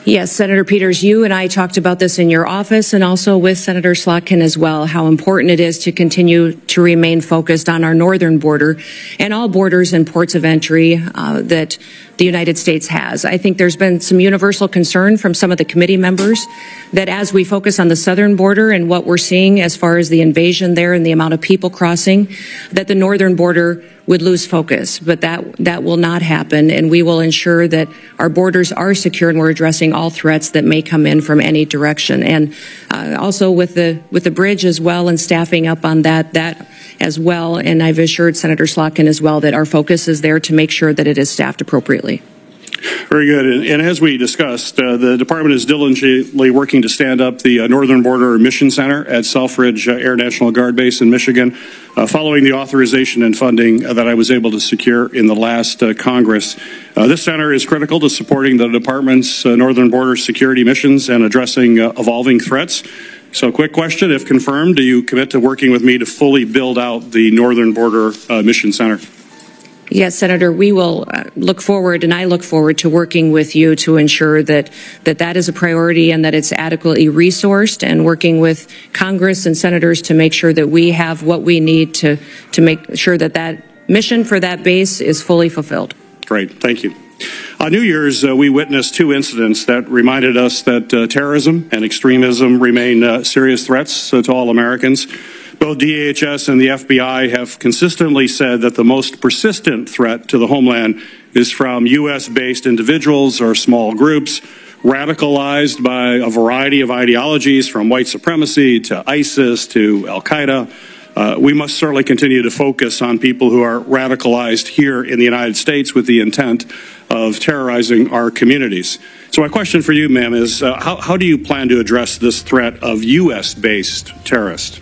Yes, Senator Peters, you and I talked about this in your office and also with Senator Slotkin as well, how important it is to continue to remain focused on our northern border and all borders and ports of entry that the United States has. I think there's been some universal concern from some of the committee members that as we focus on the southern border and what we're seeing as far as the invasion there and the amount of people crossing, that the northern border would lose focus. But that will not happen, and we will ensure that our borders are secure and we're addressing all threats that may come in from any direction. And also with the bridge as well and staffing up on that as well. And I've assured Senator Slotkin as well that our focus is there to make sure that it is staffed appropriately. Very good. And as we discussed, the department is diligently working to stand up the Northern Border Mission Center at Selfridge Air National Guard Base in Michigan, following the authorization and funding that I was able to secure in the last Congress. This center is critical to supporting the department's northern border security missions and addressing evolving threats. So quick question, if confirmed, do you commit to working with me to fully build out the Northern Border Mission Center? Yes, Senator, we will look forward, and I look forward to working with you to ensure that is a priority and that it's adequately resourced, and working with Congress and senators to make sure that we have what we need to make sure that mission for that base is fully fulfilled. Great, thank you. On New Year's, we witnessed 2 incidents that reminded us that terrorism and extremism remain serious threats to all Americans. Both DHS and the FBI have consistently said that the most persistent threat to the homeland is from U.S.-based individuals or small groups radicalized by a variety of ideologies, from white supremacy to ISIS to al-Qaeda. We must certainly continue to focus on people who are radicalized here in the United States with the intent of terrorizing our communities. So my question for you, ma'am, is how do you plan to address this threat of U.S.-based terrorists?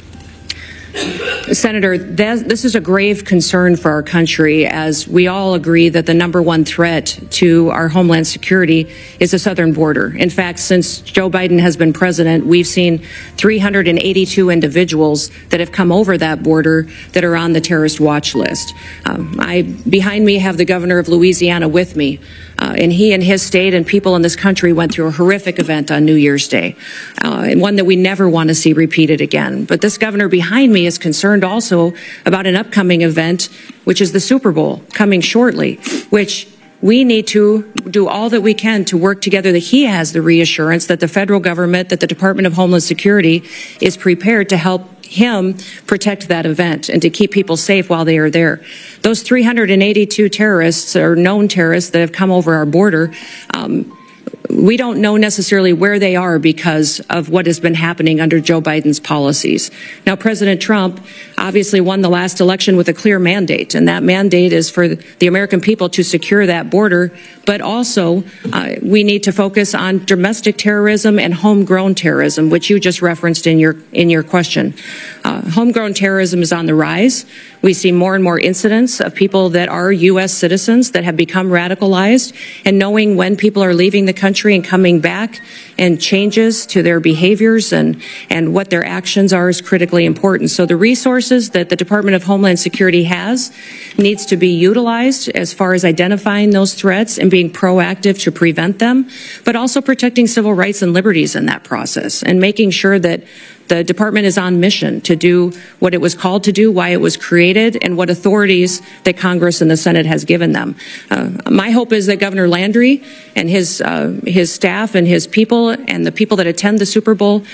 Senator, this is a grave concern for our country, as we all agree that the #1 threat to our homeland security is the southern border. In fact, since Joe Biden has been president, we've seen 382 individuals that have come over that border that are on the terrorist watch list. Behind me have the governor of Louisiana with me, and he and his state and people in this country went through a horrific event on New Year's Day, and one that we never want to see repeated again. But this governor behind me is concerned also about an upcoming event, which is the Super Bowl coming shortly, which we need to do all that we can to work together, that he has the reassurance that the federal government, that the Department of Homeland Security is prepared to help him protect that event and to keep people safe while they are there. Those 382 terrorists or known terrorists that have come over our border, we don't know necessarily where they are because of what has been happening under Joe Biden's policies. Now, President Trump obviously won the last election with a clear mandate, and that mandate is for the American people to secure that border, but also we need to focus on domestic terrorism and homegrown terrorism, which you just referenced in your question. Homegrown terrorism is on the rise. We see more and more incidents of people that are U.S. citizens that have become radicalized, and knowing when people are leaving the country and coming back and changes to their behaviors and what their actions are is critically important. So the resources that the Department of Homeland Security has needs to be utilized as far as identifying those threats and being proactive to prevent them, but also protecting civil rights and liberties in that process and making sure that the department is on mission to do what it was called to do, why it was created, and what authorities that Congress and the Senate has given them. My hope is that Governor Landry and his staff and his people and the people that attend the Super Bowl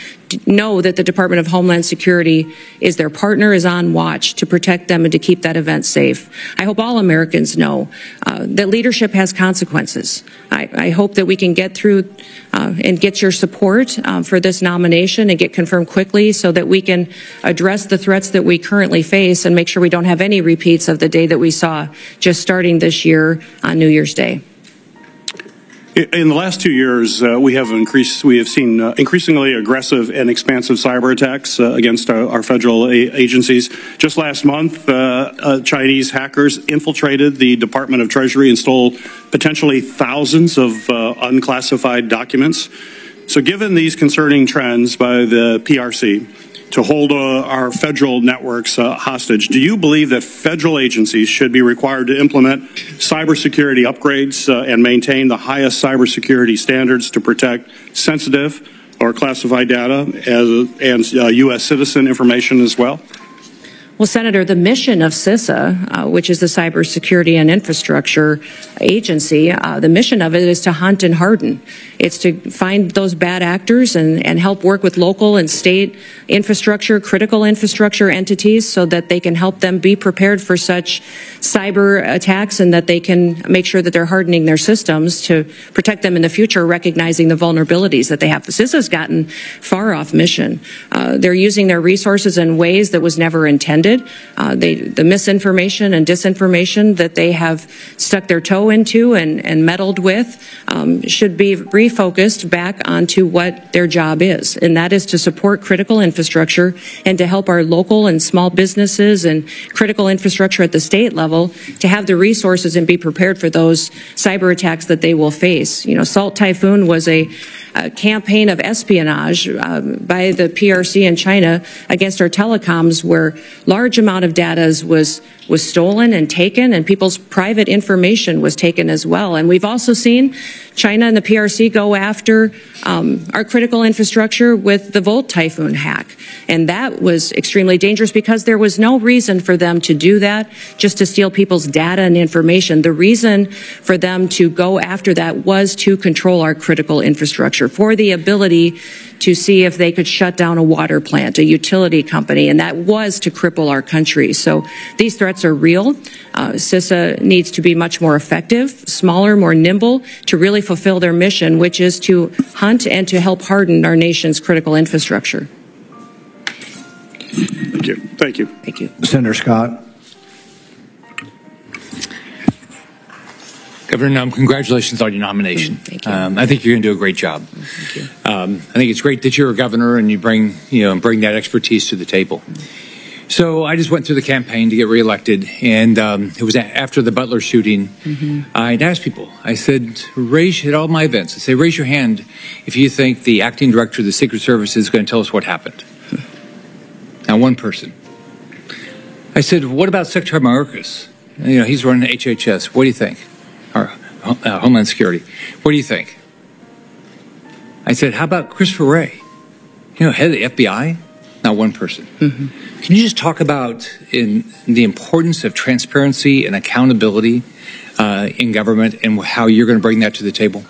know that the Department of Homeland Security is their partner, is on watch to protect them and to keep that event safe. I hope all Americans know that leadership has consequences. I hope that we can get through and get your support for this nomination and get confirmed quickly so that we can address the threats that we currently face and make sure we don't have any repeats of the day that we saw just starting this year on New Year's Day. In the last 2 years, we have seen increasingly aggressive and expansive cyber attacks against our federal agencies. Just last month, Chinese hackers infiltrated the Department of Treasury and stole potentially thousands of unclassified documents. So given these concerning trends by the PRC to hold our federal networks hostage, do you believe that federal agencies should be required to implement cybersecurity upgrades and maintain the highest cybersecurity standards to protect sensitive or classified data and U.S. citizen information as well? Well, Senator, the mission of CISA, which is the Cybersecurity and Infrastructure Agency, the mission of it is to hunt and harden. It's to find those bad actors and help work with local and state infrastructure, critical infrastructure entities so that they can help them be prepared for such cyber attacks and that they can make sure that they're hardening their systems to protect them in the future, recognizing the vulnerabilities that they have. CISA's gotten far off mission. They're using their resources in ways that was never intended. The misinformation and disinformation that they have stuck their toe into and meddled with should be refocused back onto what their job is, and that is to support critical infrastructure and to help our local and small businesses and critical infrastructure at the state level to have the resources and be prepared for those cyber attacks that they will face. You know, Salt Typhoon was a campaign of espionage by the PRC in China against our telecoms, where large amount of data was stolen and taken, and people's private information was taken as well. And we've also seen China and the PRC go after our critical infrastructure with the Volt Typhoon hack. And that was extremely dangerous because there was no reason for them to do that, just to steal people's data and information. The reason for them to go after that was to control our critical infrastructure, for the ability to see if they could shut down a water plant, a utility company, and that was to cripple our country. So these threats are real. CISA needs to be much more effective, smaller, more nimble, to really fulfill their mission, which is to hunt and to help harden our nation's critical infrastructure. Thank you. Thank you. Thank you. Senator Scott. Governor Nunn, congratulations on your nomination. Thank you. I think you're going to do a great job. Thank you. I think it's great that you're a governor and you bring that expertise to the table. So I just went through the campaign to get reelected, and it was after the Butler shooting. I'd asked people, I said, at all my events, I say, raise your hand if you think the acting director of the Secret Service is going to tell us what happened. Not one person. I said, what about Secretary Mayorkas? He's running HHS. What do you think? Or Homeland Security. What do you think? I said, how about Christopher Wray? Head of the FBI? Not one person. Can you just talk about the importance of transparency and accountability in government and how you're going to bring that to the table?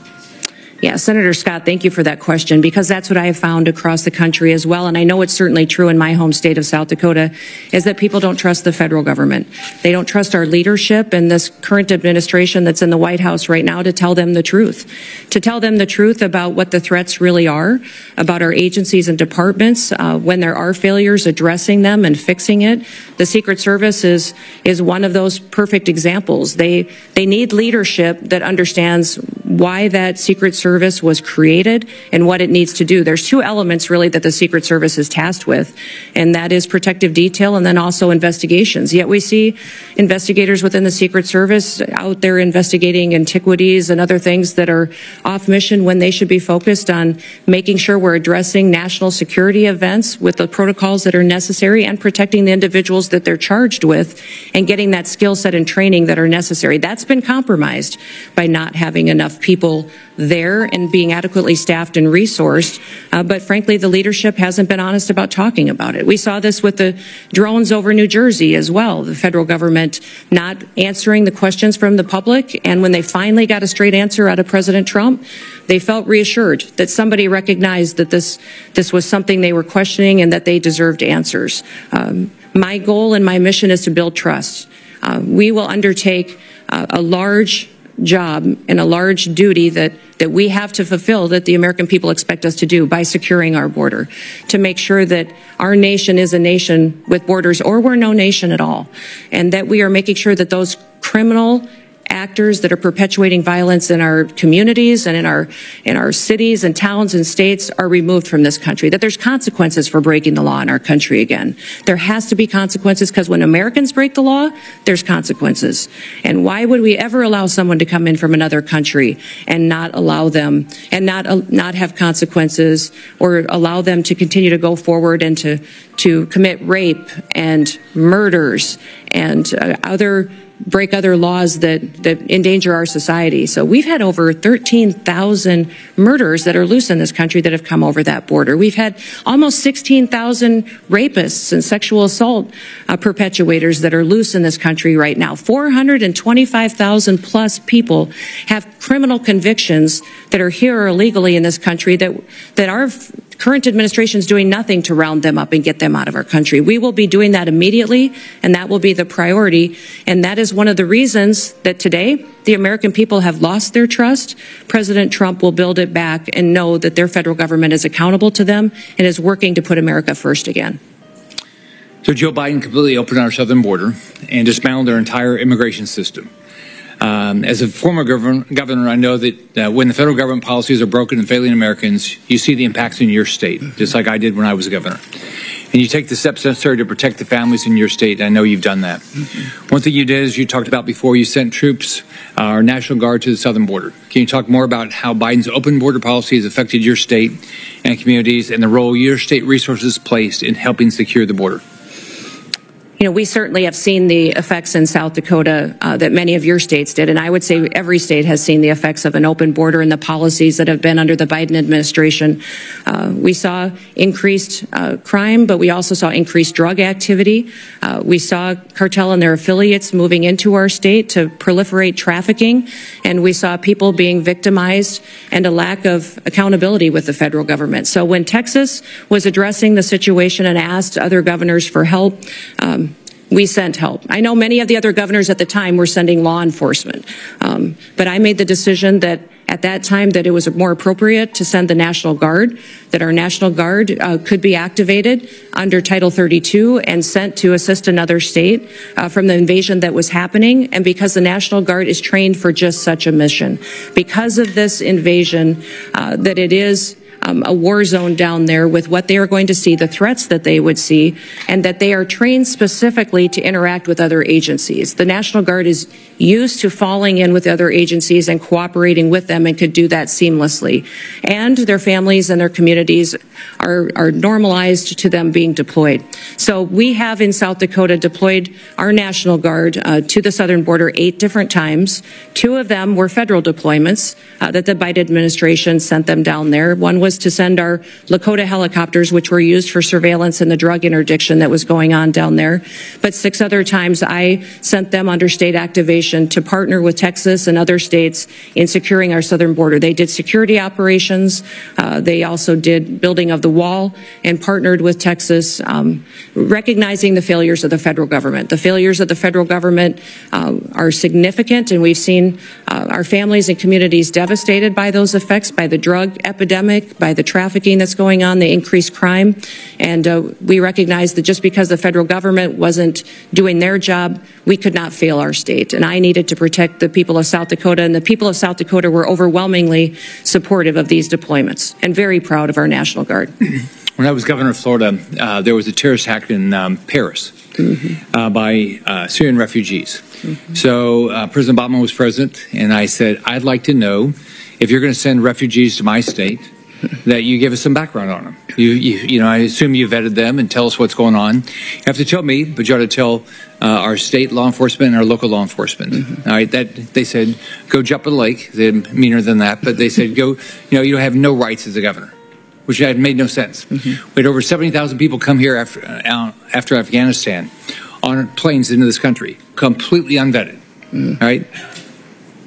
Yeah, Senator Scott, thank you for that question, because that's what I have found across the country as well. And I know it's certainly true in my home state of South Dakota, is that people don't trust the federal government. They don't trust our leadership and this current administration that's in the White House right now to tell them the truth about what the threats really are, about our agencies and departments, when there are failures, addressing them and fixing it. The Secret Service is one of those perfect examples. They need leadership that understands why that Secret Service was created and what it needs to do. There's two elements really that the Secret Service is tasked with, and that is protective detail and then also investigations. Yet we see investigators within the Secret Service out there investigating antiquities and other things that are off mission when they should be focused on making sure we're addressing national security events with the protocols that are necessary and protecting the individuals that they're charged with and getting that skill set and training that are necessary. That's been compromised by not having enough people there and being adequately staffed and resourced. But frankly, the leadership hasn't been honest about talking about it. We saw this with the drones over New Jersey as well. The federal government not answering the questions from the public. And when they finally got a straight answer out of President Trump, they felt reassured that somebody recognized that this was something they were questioning and that they deserved answers. My goal and my mission is to build trust. We will undertake a large job and a large duty that we have to fulfill, that the American people expect us to do, by securing our border, to make sure that our nation is a nation with borders, or we're no nation at all, and that we are making sure that those criminal actors that are perpetuating violence in our communities and in our cities and towns and states are removed from this country, that there's consequences for breaking the law in our country again. There has to be consequences, because when Americans break the law, there's consequences. And why would we ever allow someone to come in from another country and not allow them and not have consequences, or allow them to continue to go forward and to commit rape and murders and break other laws that endanger our society? So we've had over 13,000 murderers that are loose in this country that have come over that border. We've had almost 16,000 rapists and sexual assault perpetuators that are loose in this country right now. 425,000 plus people have criminal convictions that are here illegally in this country that our current administration is doing nothing to round them up and get them out of our country. We will be doing that immediately, and that will be the priority. And that is one of the reasons that today the American people have lost their trust. President Trump will build it back and know that their federal government is accountable to them and is working to put America first again. So Joe Biden completely opened our southern border and dismantled our entire immigration system. As a former governor, I know that when the federal government policies are broken and failing Americans, you see the impacts in your state, just like I did when I was a governor. And you take the steps necessary to protect the families in your state. I know you've done that. One thing you did, as you talked about before, you sent troops, our National Guard, to the southern border. Can you talk more about how Biden's open border policy has affected your state and communities, and the role your state resources placed in helping secure the border? You know, we certainly have seen the effects in South Dakota that many of your states did, and I would say every state has seen the effects of an open border and the policies that have been under the Biden administration. We saw increased crime, but we also saw increased drug activity. We saw cartel and their affiliates moving into our state to proliferate trafficking, and we saw people being victimized and a lack of accountability with the federal government. So when Texas was addressing the situation and asked other governors for help, we sent help. I know many of the other governors at the time were sending law enforcement, but I made the decision that at that time that it was more appropriate to send the National Guard, that our National Guard could be activated under Title 32 and sent to assist another state from the invasion that was happening, and because the National Guard is trained for just such a mission. Because of this invasion, that it is a war zone down there with what they are going to see, the threats that they would see, and that they are trained specifically to interact with other agencies. The National Guard is used to falling in with other agencies and cooperating with them and could do that seamlessly. And their families and their communities are normalized to them being deployed. So we have in South Dakota deployed our National Guard to the southern border 8 different times. 2 of them were federal deployments that the Biden administration sent them down there. One was was to send our Lakota helicopters, which were used for surveillance and the drug interdiction that was going on down there. But 6 other times I sent them under state activation to partner with Texas and other states in securing our southern border. They did security operations. They also did building of the wall and partnered with Texas, recognizing the failures of the federal government. The failures of the federal government are significant, and we've seen our families and communities devastated by those effects, by the drug epidemic, by the trafficking that's going on, the increased crime. And we recognize that just because the federal government wasn't doing their job, we could not fail our state. And I needed to protect the people of South Dakota, and the people of South Dakota were overwhelmingly supportive of these deployments and very proud of our National Guard. When I was governor of Florida, there was a terrorist attack in Paris by Syrian refugees. So President Obama was president, and I said, I'd like to know if you're going to send refugees to my state, that you give us some background on them. You know, I assume you vetted them and tell us what's going on. You have to tell me, but you ought to tell our state law enforcement and our local law enforcement. All right, that they said, go jump in the lake. They're meaner than that, but they said, go. You know, you have no rights as a governor, which had made no sense. We had over 70,000 people come here after Afghanistan on planes into this country, completely unvetted. All right,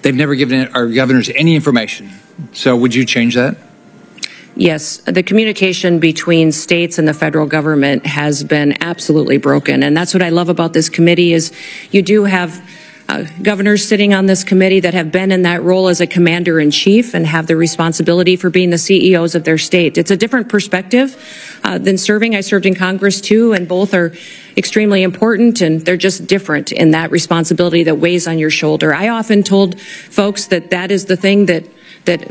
they've never given our governors any information. So would you change that? Yes, the communication between states and the federal government has been absolutely broken. And that's what I love about this committee is you do have governors sitting on this committee that have been in that role as a commander-in-chief and have the responsibility for being the CEOs of their state. It's a different perspective than serving. I served in Congress too, and both are extremely important, and they're just different in that responsibility that weighs on your shoulder. I often told folks that that is the thing that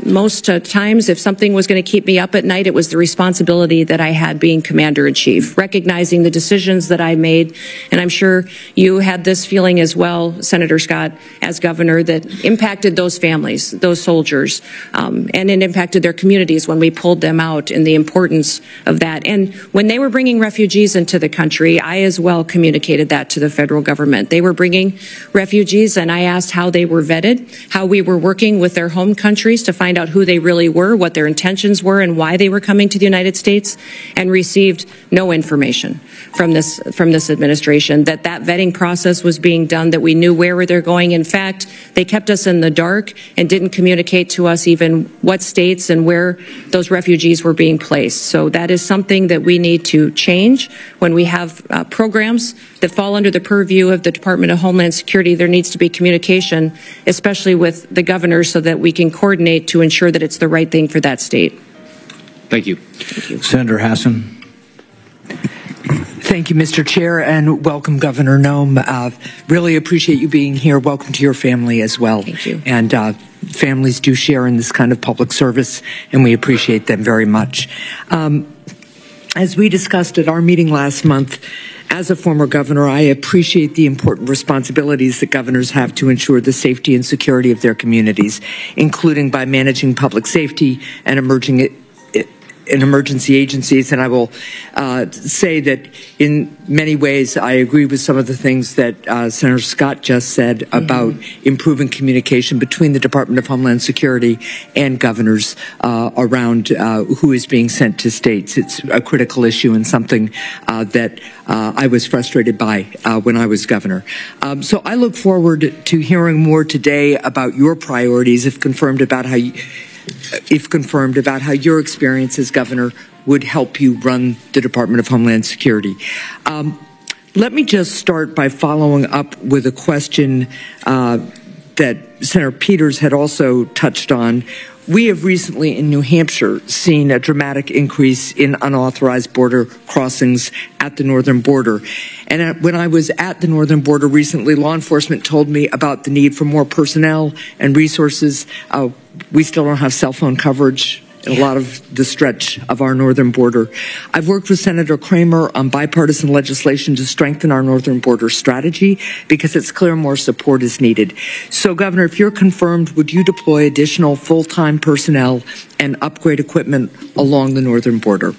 most times, if something was going to keep me up at night, it was the responsibility that I had being commander-in-chief, recognizing the decisions that I made. And I'm sure you had this feeling as well, Senator Scott, as governor, that impacted those families, those soldiers, and it impacted their communities when we pulled them out, and the importance of that. And when they were bringing refugees into the country, I as well communicated that to the federal government. They were bringing refugees, and I asked how they were vetted, how we were working with their home countries to find out who they really were, what their intentions were, and why they were coming to the United States, and received no information from this administration that vetting process was being done, that we knew where they're going. In fact, they kept us in the dark and didn't communicate to us even what states and where those refugees were being placed. So that is something that we need to change. When we have programs that fall under the purview of the Department of Homeland Security, there needs to be communication, especially with the governors, so that we can coordinate to ensure that it's the right thing for that state. Thank you. Senator Hassan. Thank you, Mr. Chair, and welcome, Governor Noem. Really appreciate you being here. Welcome to your family as well. Thank you. And families do share in this kind of public service, and we appreciate them very much. As we discussed at our meeting last month, as a former governor, I appreciate the important responsibilities that governors have to ensure the safety and security of their communities, including by managing public safety and emergency agencies. And I will say that in many ways I agree with some of the things that Senator Scott just said about improving communication between the Department of Homeland Security and governors around who is being sent to states. It's a critical issue and something that I was frustrated by when I was governor. So I look forward to hearing more today about your priorities, if confirmed, about how your experience as governor would help you run the Department of Homeland Security. Let me just start by following up with a question that Senator Peters had also touched on. We have recently in New Hampshire seen a dramatic increase in unauthorized border crossings at the northern border. And when I was at the northern border recently, law enforcement told me about the need for more personnel and resources. We still don't have cell phone coverage in a lot of the stretch of our northern border. I've worked with Senator Kramer on bipartisan legislation to strengthen our northern border strategy because it's clear more support is needed. So, Governor, if you're confirmed, would you deploy additional full-time personnel and upgrade equipment along the northern border?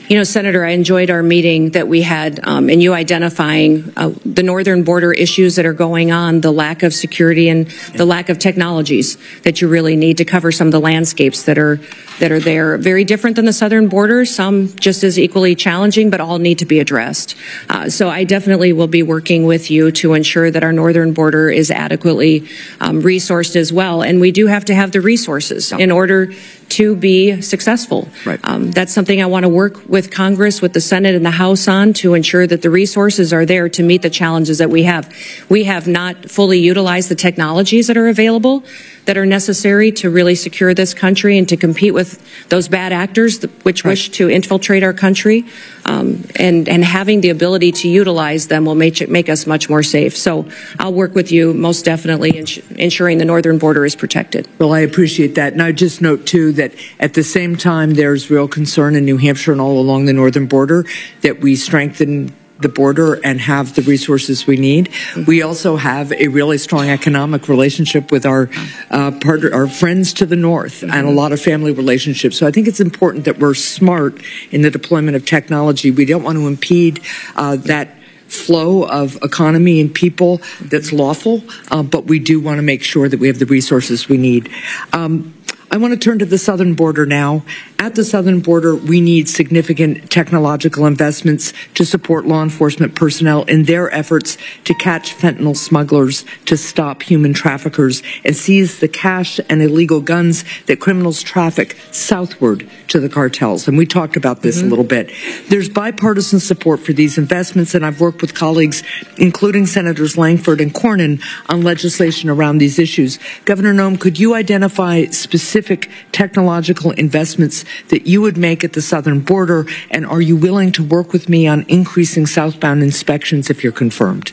You know, Senator, I enjoyed our meeting that we had, and you identifying the northern border issues that are going on, the lack of security and the lack of technologies that you really need to cover some of the landscapes that are there. Very different than the southern border, some just as equally challenging, but all need to be addressed. So I definitely will be working with you to ensure that our northern border is adequately resourced as well. And we do have to have the resources in order to be successful. Right. That's something I want to work with Congress, with the Senate and the House on, to ensure that the resources are there to meet the challenges that we have. We have not fully utilized the technologies that are available, that are necessary to really secure this country and to compete with those bad actors which wish to infiltrate our country. And having the ability to utilize them will make us much more safe. So I'll work with you most definitely ensuring the northern border is protected. Well, I appreciate that. And I just note, too, that at the same time, there's real concern in New Hampshire and all along the northern border that we strengthen the border and have the resources we need. We also have a really strong economic relationship with our friends to the north and a lot of family relationships. So I think it's important that we're smart in the deployment of technology. We don't want to impede that flow of economy and people that's lawful, but we do want to make sure that we have the resources we need. I want to turn to the southern border now. At the southern border, we need significant technological investments to support law enforcement personnel in their efforts to catch fentanyl smugglers, to stop human traffickers, and seize the cash and illegal guns that criminals traffic southward to the cartels. And we talked about this a little bit. There's bipartisan support for these investments, and I've worked with colleagues, including Senators Langford and Cornyn, on legislation around these issues. Governor Noem, could you identify specific technological investments that you would make at the southern border, and are you willing to work with me on increasing southbound inspections if you're confirmed?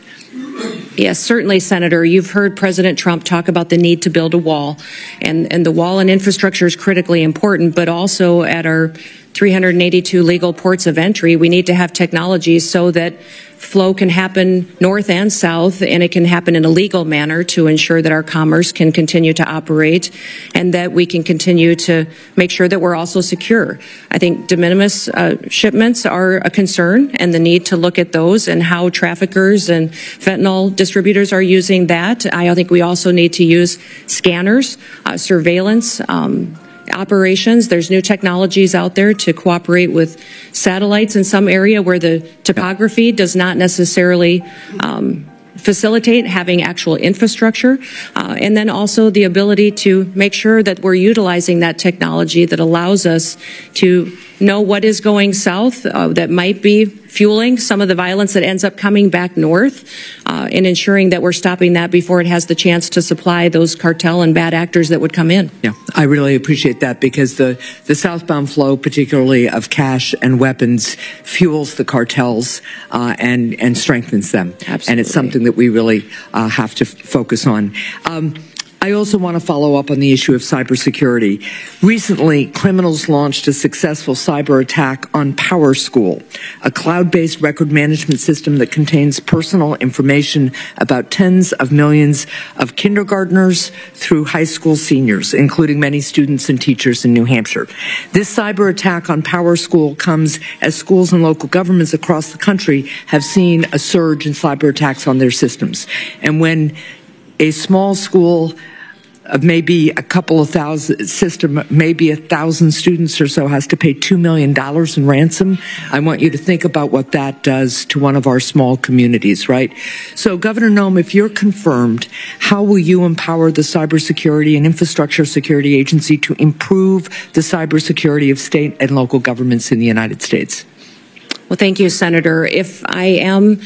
Yes, certainly, Senator. You've heard President Trump talk about the need to build a wall, and the wall and infrastructure is critically important, but also at our 382 legal ports of entry, we need to have technologies so that flow can happen north and south, and it can happen in a legal manner to ensure that our commerce can continue to operate and that we can continue to make sure that we're also secure. I think de minimis shipments are a concern, and the need to look at those and how traffickers and fentanyl distributors are using that. I think we also need to use scanners, surveillance, operations. There's new technologies out there to cooperate with satellites in some area where the topography does not necessarily facilitate having actual infrastructure, and then also the ability to make sure that we're utilizing that technology that allows us to know what is going south that might be fueling some of the violence that ends up coming back north, and ensuring that we're stopping that before it has the chance to supply those cartel and bad actors that would come in. Yeah, I really appreciate that, because the southbound flow, particularly of cash and weapons, fuels the cartels and strengthens them. Absolutely. And it's something that we really have to focus on. I also want to follow up on the issue of cybersecurity. Recently, criminals launched a successful cyber attack on PowerSchool, a cloud-based record management system that contains personal information about tens of millions of kindergartners through high school seniors, including many students and teachers in New Hampshire. This cyber attack on PowerSchool comes as schools and local governments across the country have seen a surge in cyber attacks on their systems. And when a small school of maybe a couple of thousand system, maybe 1,000 students or so has to pay $2 million in ransom, I want you to think about what that does to one of our small communities, right? So, Governor Noem, if you're confirmed, how will you empower the Cybersecurity and Infrastructure Security Agency to improve the cybersecurity of state and local governments in the United States? Well, thank you, Senator. If I am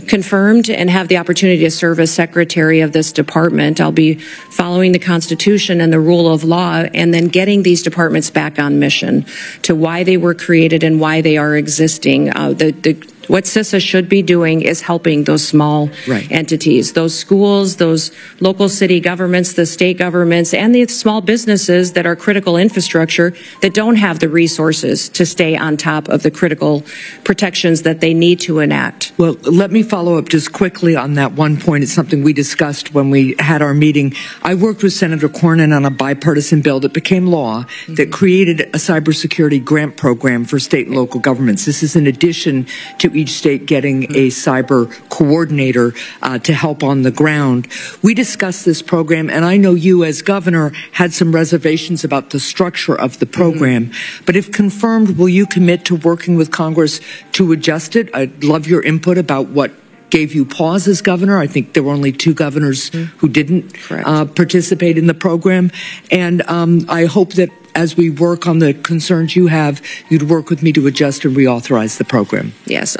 confirmed and have the opportunity to serve as secretary of this department, I'll be following the Constitution and the rule of law, and then getting these departments back on mission to why they were created and why they are existing. The What CISA should be doing is helping those small entities, those schools, those local city governments, the state governments, and the small businesses that are critical infrastructure that don't have the resources to stay on top of the critical protections that they need to enact. Well, let me follow up just quickly on that one point. It's something we discussed when we had our meeting. I worked with Senator Cornyn on a bipartisan bill that became law that created a cybersecurity grant program for state and local governments. This is in addition to each state getting a cyber coordinator to help on the ground. We discussed this program, and I know you as governor had some reservations about the structure of the program. But if confirmed, will you commit to working with Congress to adjust it? I'd love your input about what gave you pause as governor. I think there were only 2 governors who didn't participate in the program. And I hope that as we work on the concerns you have, you'd work with me to adjust and reauthorize the program. Yes.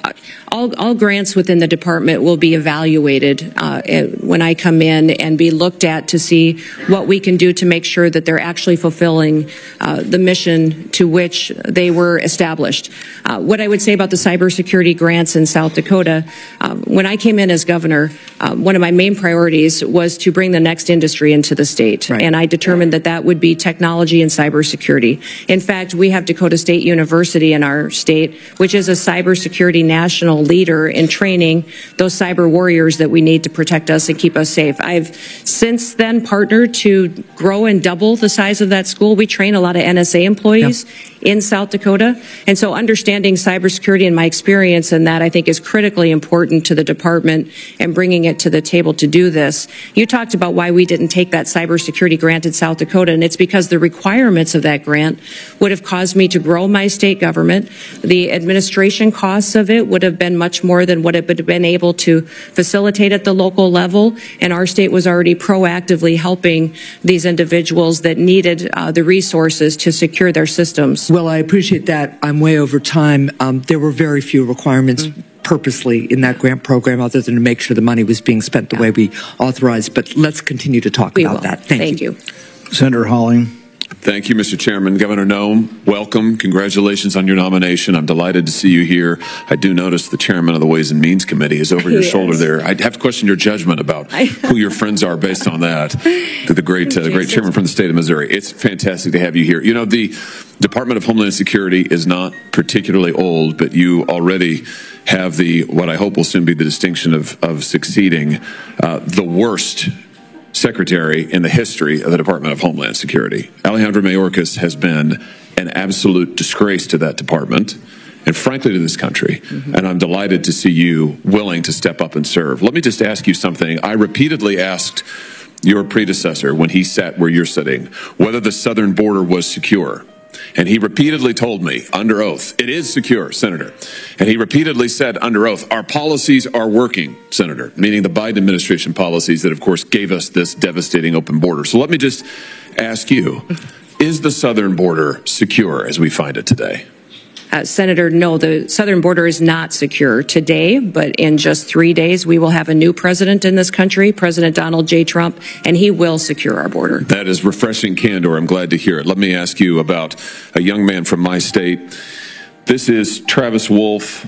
All grants within the department will be evaluated when I come in and be looked at to see what we can do to make sure that they're actually fulfilling the mission to which they were established. What I would say about the cybersecurity grants in South Dakota, when I came in as governor, one of my main priorities was to bring the next industry into the state. And I determined that that would be technology and cybersecurity. In fact, we have Dakota State University in our state, which is a cybersecurity national leader in training those cyber warriors that we need to protect us and keep us safe. I've since then partnered to grow and double the size of that school. We train a lot of NSA employees in South Dakota. And so understanding cybersecurity and my experience in that, I think, is critically important to the department and bringing it to the table to do this. You talked about why we didn't take that cybersecurity grant in South Dakota, and it's because the requirements of that grant would have caused me to grow my state government. The administration costs of it would have been much more than what it would have been able to facilitate at the local level, and our state was already proactively helping these individuals that needed the resources to secure their systems. Well, I appreciate that. I'm way over time. There were very few requirements purposely in that grant program other than to make sure the money was being spent the way we authorized. But let's continue to talk about that. Thank you. Senator Halling. Thank you, Mr. Chairman. Governor Noem, welcome. Congratulations on your nomination. I'm delighted to see you here. I do notice the chairman of the Ways and Means Committee is over your shoulder there. I'd have to question your judgment about who your friends are based on that. The great chairman from the state of Missouri. It's fantastic to have you here. You know, the Department of Homeland Security is not particularly old, but you already have what I hope will soon be the distinction of succeeding the worst secretary in the history of the Department of Homeland Security. Alejandro Mayorkas has been an absolute disgrace to that department and frankly to this country. And I'm delighted to see you willing to step up and serve. Let me just ask you something. I repeatedly asked your predecessor when he sat where you're sitting whether the southern border was secure. And he repeatedly told me under oath, it is secure, Senator. And he repeatedly said under oath, our policies are working, Senator, meaning the Biden administration policies that, of course, gave us this devastating open border. So let me just ask you, is the southern border secure as we find it today? Senator, no, the southern border is not secure today, but in just 3 days, we will have a new president in this country, President Donald J. Trump, and he will secure our border. That is refreshing candor. I'm glad to hear it. Let me ask you about a young man from my state. This is Travis Wolf,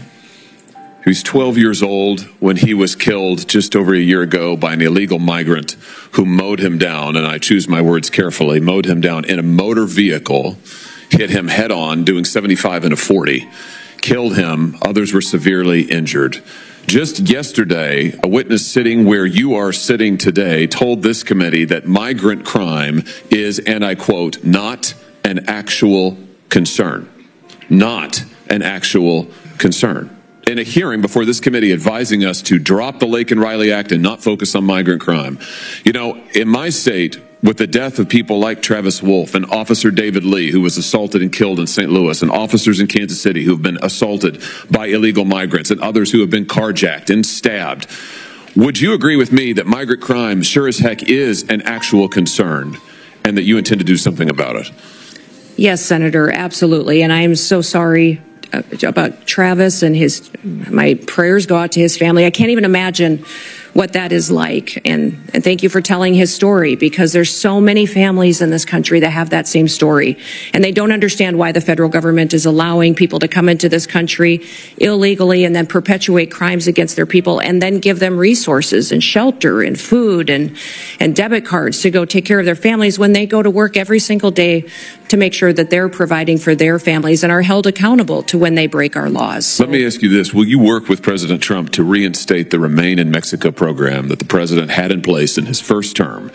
who's 12 years old when he was killed just over a year ago by an illegal migrant who mowed him down, and I choose my words carefully, mowed him down in a motor vehicle, hit him head on, doing 75 and a 40, killed him. Others were severely injured. Just yesterday, a witness sitting where you are sitting today told this committee that migrant crime is, and I quote, not an actual concern. Not an actual concern. In a hearing before this committee advising us to drop the Lake and Riley Act and not focus on migrant crime. You know, in my state, with the death of people like Travis Wolf and Officer David Lee, who was assaulted and killed in St. Louis, and officers in Kansas City who have been assaulted by illegal migrants, and others who have been carjacked and stabbed, would you agree with me that migrant crime sure as heck is an actual concern and that you intend to do something about it? Yes, Senator, absolutely. And I am so sorry about Travis and my prayers go out to his family. I can't even imagine what that is like. And thank you for telling his story, because there's so many families in this country that have that same story. And they don't understand why the federal government is allowing people to come into this country illegally and then perpetuate crimes against their people and then give them resources and shelter and food and debit cards to go take care of their families when they go to work every single day to make sure that they're providing for their families and are held accountable to when they break our laws. Let me ask you this. Will you work with President Trump to reinstate the Remain in Mexico program that the president had in place in his first term,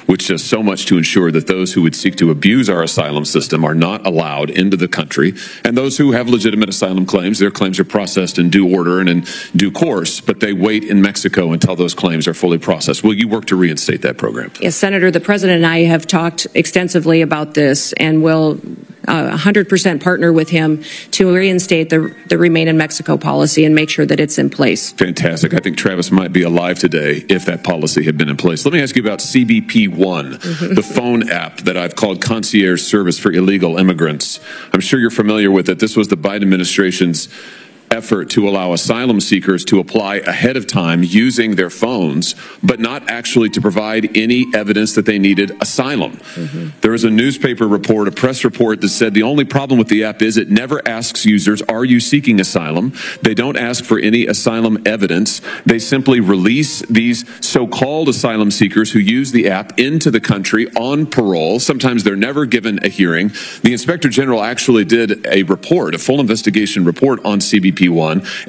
which does so much to ensure that those who would seek to abuse our asylum system are not allowed into the country, and those who have legitimate asylum claims, their claims are processed in due order and in due course, but they wait in Mexico until those claims are fully processed? Will you work to reinstate that program? Yes, Senator, the president and I have talked extensively about this and will 100% partner with him to reinstate the Remain in Mexico policy and make sure that it's in place. Fantastic. I think Travis might be alive today if that policy had been in place. Let me ask you about Cbpone, the phone app that I've called Concierge Service for Illegal Immigrants. I'm sure you're familiar with it. This was the Biden administration's effort to allow asylum seekers to apply ahead of time using their phones, but not actually to provide any evidence that they needed asylum. There was a newspaper report, a press report that said the only problem with the app is it never asks users, are you seeking asylum? They don't ask for any asylum evidence. They simply release these so-called asylum seekers who use the app into the country on parole. Sometimes they're never given a hearing. The Inspector General actually did a report, a full investigation report on Cbpone,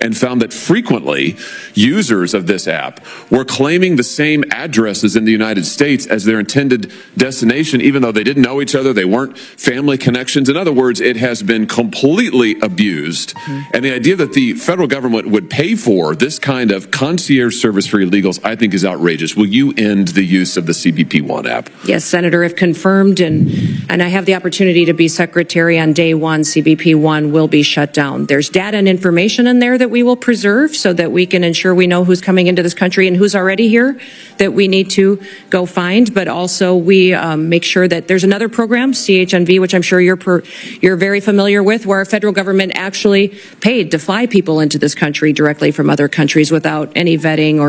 and found that frequently users of this app were claiming the same addresses in the United States as their intended destination, even though they didn't know each other, they weren't family connections. In other words, it has been completely abused. And the idea that the federal government would pay for this kind of concierge service for illegals, I think, is outrageous. Will you end the use of the Cbpone app? Yes, Senator, if confirmed, and I have the opportunity to be secretary on day one, Cbpone will be shut down. There's data and information in there that we will preserve so that we can ensure we know who's coming into this country and who's already here that we need to go find. But also we make sure that there's another program, CHNV, which I'm sure you're very familiar with, where our federal government actually paid to fly people into this country directly from other countries without any vetting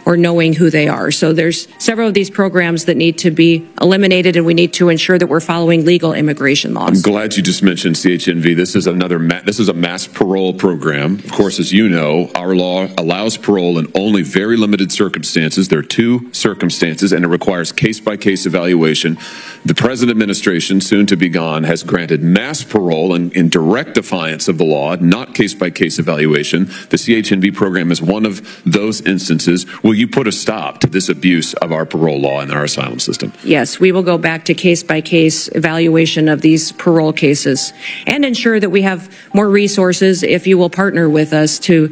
or knowing who they are. So there's several of these programs that need to be eliminated, and we need to ensure that we're following legal immigration laws. I'm glad you just mentioned CHNV. This is a mass parole program. Of course, as you know, our law allows parole in only very limited circumstances. There are two circumstances, and it requires case-by-case evaluation. The present administration, soon to be gone, has granted mass parole in direct defiance of the law, not case-by-case evaluation. The CHNV program is one of those instances. Will you put a stop to this abuse of our parole law and our asylum system? Yes, we will go back to case-by-case evaluation of these parole cases and ensure that we have more resources, if you will partner with us to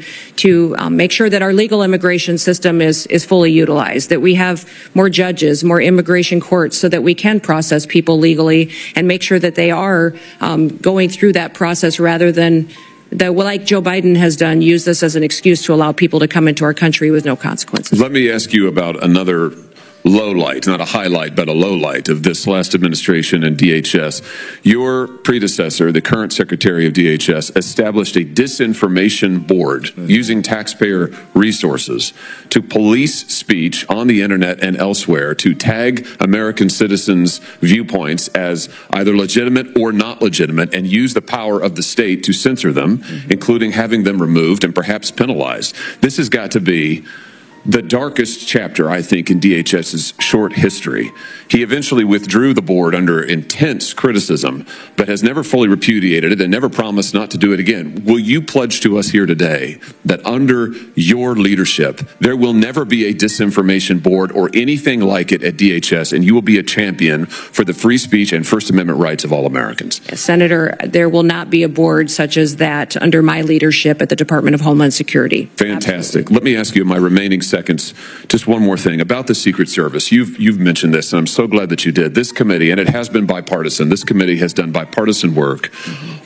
make sure that our legal immigration system is fully utilized, that we have more judges, more immigration courts, so that we can process people legally and make sure that they are going through that process rather than like Joe Biden has done, use this as an excuse to allow people to come into our country with no consequences. Let me ask you about another low light, not a highlight, but a low light of this last administration and DHS. Your predecessor, the current Secretary of DHS, established a disinformation board using taxpayer resources to police speech on the internet and elsewhere, to tag American citizens' viewpoints as either legitimate or not legitimate, and use the power of the state to censor them, including having them removed and perhaps penalized. This has got to be the darkest chapter, I think, in DHS's short history. He eventually withdrew the board under intense criticism, but has never fully repudiated it and never promised not to do it again. Will you pledge to us here today that under your leadership, there will never be a disinformation board or anything like it at DHS, and you will be a champion for the free speech and First Amendment rights of all Americans? Yes, Senator, there will not be a board such as that under my leadership at the Department of Homeland Security. Fantastic. Absolutely. Let me ask you in my remaining seconds, just one more thing about the Secret Service. You've mentioned this, and I'm so glad that you did. This committee, and it has been bipartisan, this committee has done bipartisan work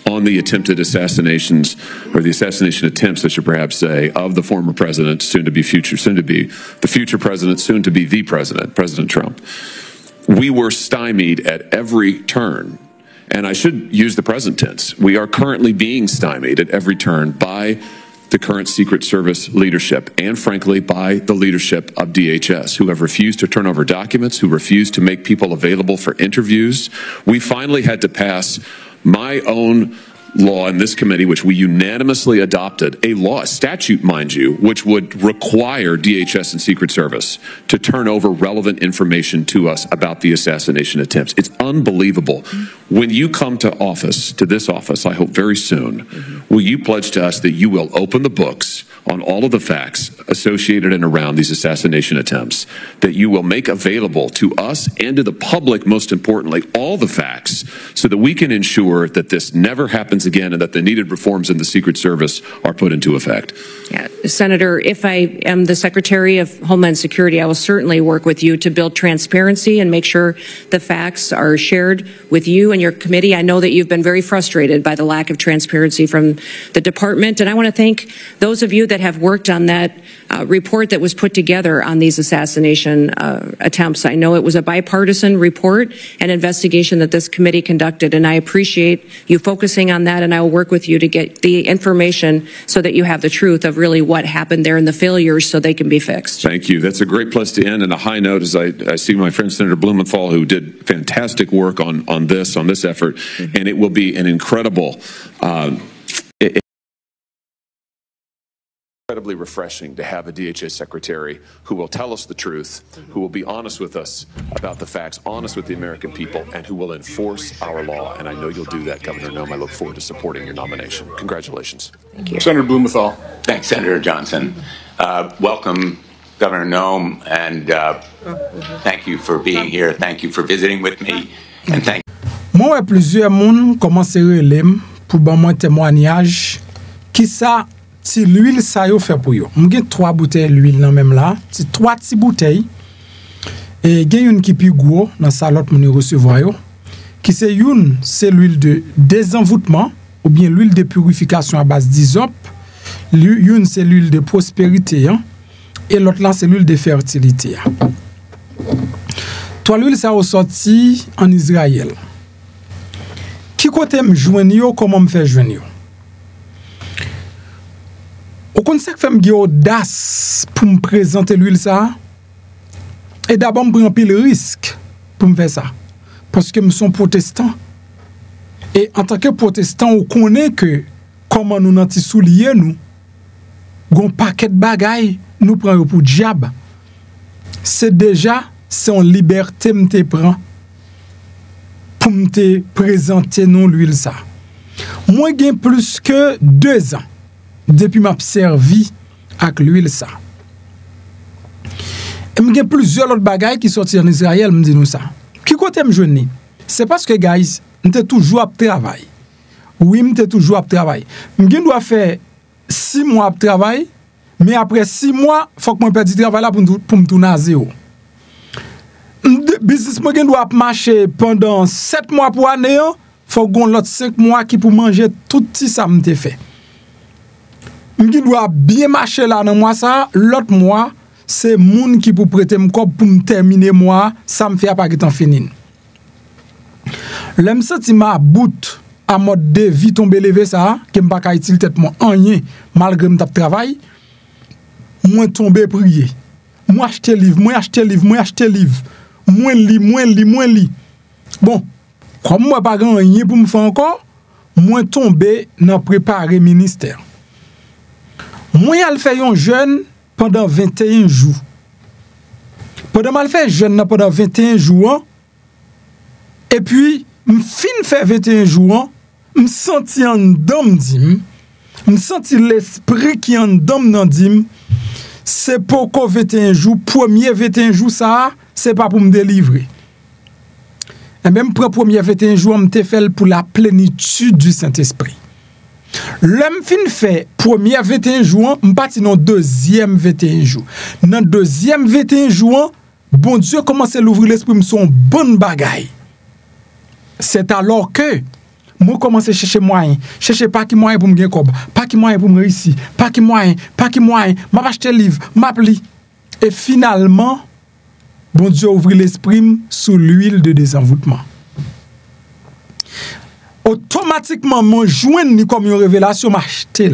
on the attempted assassinations, or the assassination attempts, I should perhaps say, of the former president, soon to be the future president, soon to be the president, President Trump. We were stymied at every turn. And I should use the present tense. We are currently being stymied at every turn by the current Secret Service leadership and, frankly, by the leadership of DHS, who have refused to turn over documents, who refused to make people available for interviews. We finally had to pass my own law in this committee, which we unanimously adopted, a statute, mind you, which would require DHS and Secret Service to turn over relevant information to us about the assassination attempts. It's unbelievable. When you come to this office, I hope very soon, will you pledge to us that you will open the books on all of the facts associated and around these assassination attempts, that you will make available to us and to the public, most importantly, all the facts so that we can ensure that this never happens again and that the needed reforms in the Secret Service are put into effect. Yeah, Senator, if I am the Secretary of Homeland Security, I will certainly work with you to build transparency and make sure the facts are shared with you and your committee. I know that you've been very frustrated by the lack of transparency from the department, and I want to thank those of you that have worked on that report that was put together on these assassination attempts. I know it was a bipartisan report and investigation that this committee conducted, and I appreciate you focusing on that, and I will work with you to get the information so that you have the truth of really what happened there and the failures so they can be fixed. Thank you. That's a great place to end, and a high note as I see my friend Senator Blumenthal, who did fantastic work on this effort, and it will be an incredibly refreshing to have a DHS secretary who will tell us the truth, who will be honest with us about the facts, honest with the American people, and who will enforce our law. And I know you'll do that, Governor Noem. I look forward to supporting your nomination. Congratulations. Thank you. Senator Blumenthal. Thanks, Senator Johnson. Welcome, Governor Noem, and thank you for being here. Thank you for visiting with me. And thank Moi, plusieurs moun commencé relem pour ban moi témoignage qui ça ti l'huile ça yo fait pour yo. M'gen 3 bouteilles l'huile nan même là, ti 3 ti bouteilles. Et gen une qui pi gros dans sa lot moun recevoir yo. Qui c'est une, c'est l'huile de désenvoûtement ou bien l'huile de purification à base d'hysope. Une c'est l'huile de prospérité hein, et l'autre là c'est l'huile de fertilité. Toi l'huile ça ressorti en Israël. Qui côté me joindre yo, comment me faire joindre yo? Au conseil que fait me audace pour me présenter l'huile ça. Et d'abord me prend pile risque pour me faire ça parce que me sont protestant. Et en tant que protestant, on connaît que comment nous nanti soulier nous gon paquet de bagaille nous prend pour diable. C'est déjà son liberté me te prend pour me te présenter non l'huile ça. Moi gain plus que 2 ans depuis m'a servi avec l'huile ça. Et m'gain plusieurs autres bagailles qui sorti en Israël me dit nous ça. Qui côté me joindre? C'est parce que guys, m'te toujours à travail. Oui, m'te toujours à travail. M'gain doit faire 6 mois de travail, mais après 6 mois, faut que moi perde du travail là pour me tourner à zéro. Business moi doit marcher pendant 7 mois pour année, faut gon l'autre 5 mois qui pour manger tout si ça m'te fait. M'ki doit bien marcher là dans mois ça, l'autre mois c'est moun qui pour prêter me pour me terminer mois, ça me fait pas que temps fini. L'aime senti ma bout à mode de vie tomber lever ça, que m'pa ka utile tête moi rien malgré me tap travail, moi tomber prier. Moi acheter livre, moi acheter livre. Moins li. Bon, comme moi pas grand rien pour me faire encore, moi tomber dans préparer ministère. Moi al fait un jeune pendant 21 jours. Pendant mal fait jeune pendant 21 jours. Et puis me fin fait 21 jours, me senti en dom dim, me senti l'esprit qui en dom nan dim. C'est pour qu'on 21 jours, premier 21 jours ça, c'est pas pour me délivrer. Et même pour premier 21 jours, me fait pour la plénitude du Saint-Esprit. L'homme fin fait premier 21 jours, me parti dans deuxième 21 jours. Dans deuxième 21 jours, bon Dieu commence à l'ouvrir l'esprit, me son bonne bagaille. C'est alors que moi commence à chercher moyen, chercher pas qui moyen pour me gagner cob, pas qui moyen pour me réussir, pas qui moyen, m'a acheter livre, m'appli. Et finalement, bon Dieu ouvre l'esprit sous l'huile de désenvoûtement. Automatiquement, mon joint ni comme une révélation m'acheter.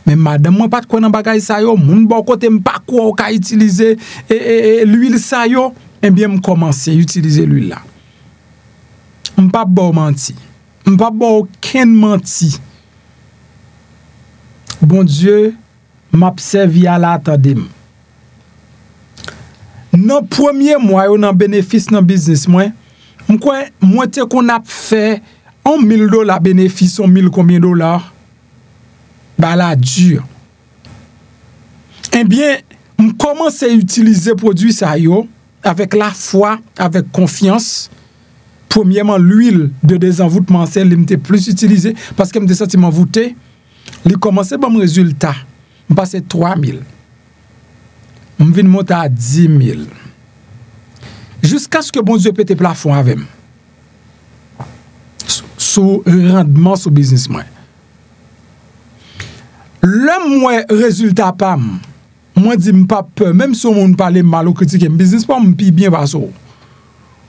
Mais madame, moi pas de quoi dans bagay sa yo, moun bon côté m'pa quoi ou ka utiliser l'huile sa yo, eh bien me commencer utiliser l'huile là. M'pa bon menti. M'pa bon aucun menti. Bon Dieu, m'observe à la attendem. Dans premier mois yo nan bénéfice dans business moi te qu'on a fait $1,000 bénéfice, 1,000 combien dollars? Bah la dur. Eh bien, je commence à utiliser produit ça yo avec la foi, avec confiance. Premièrement, l'huile de désenvoûtement, c'est l'imité plus utilisé parce que me senti m'envoûté. Il commençait bon résultat. Je passé 3,000. Je viens monter à 10,000. Jusqu'à ce que bon Dieu pète plafond avec moi. Sous rendement sur business moi. Le moi résultat pas moi dis pas peur même si on parle mal ou critiquer business pas me bien pas ça.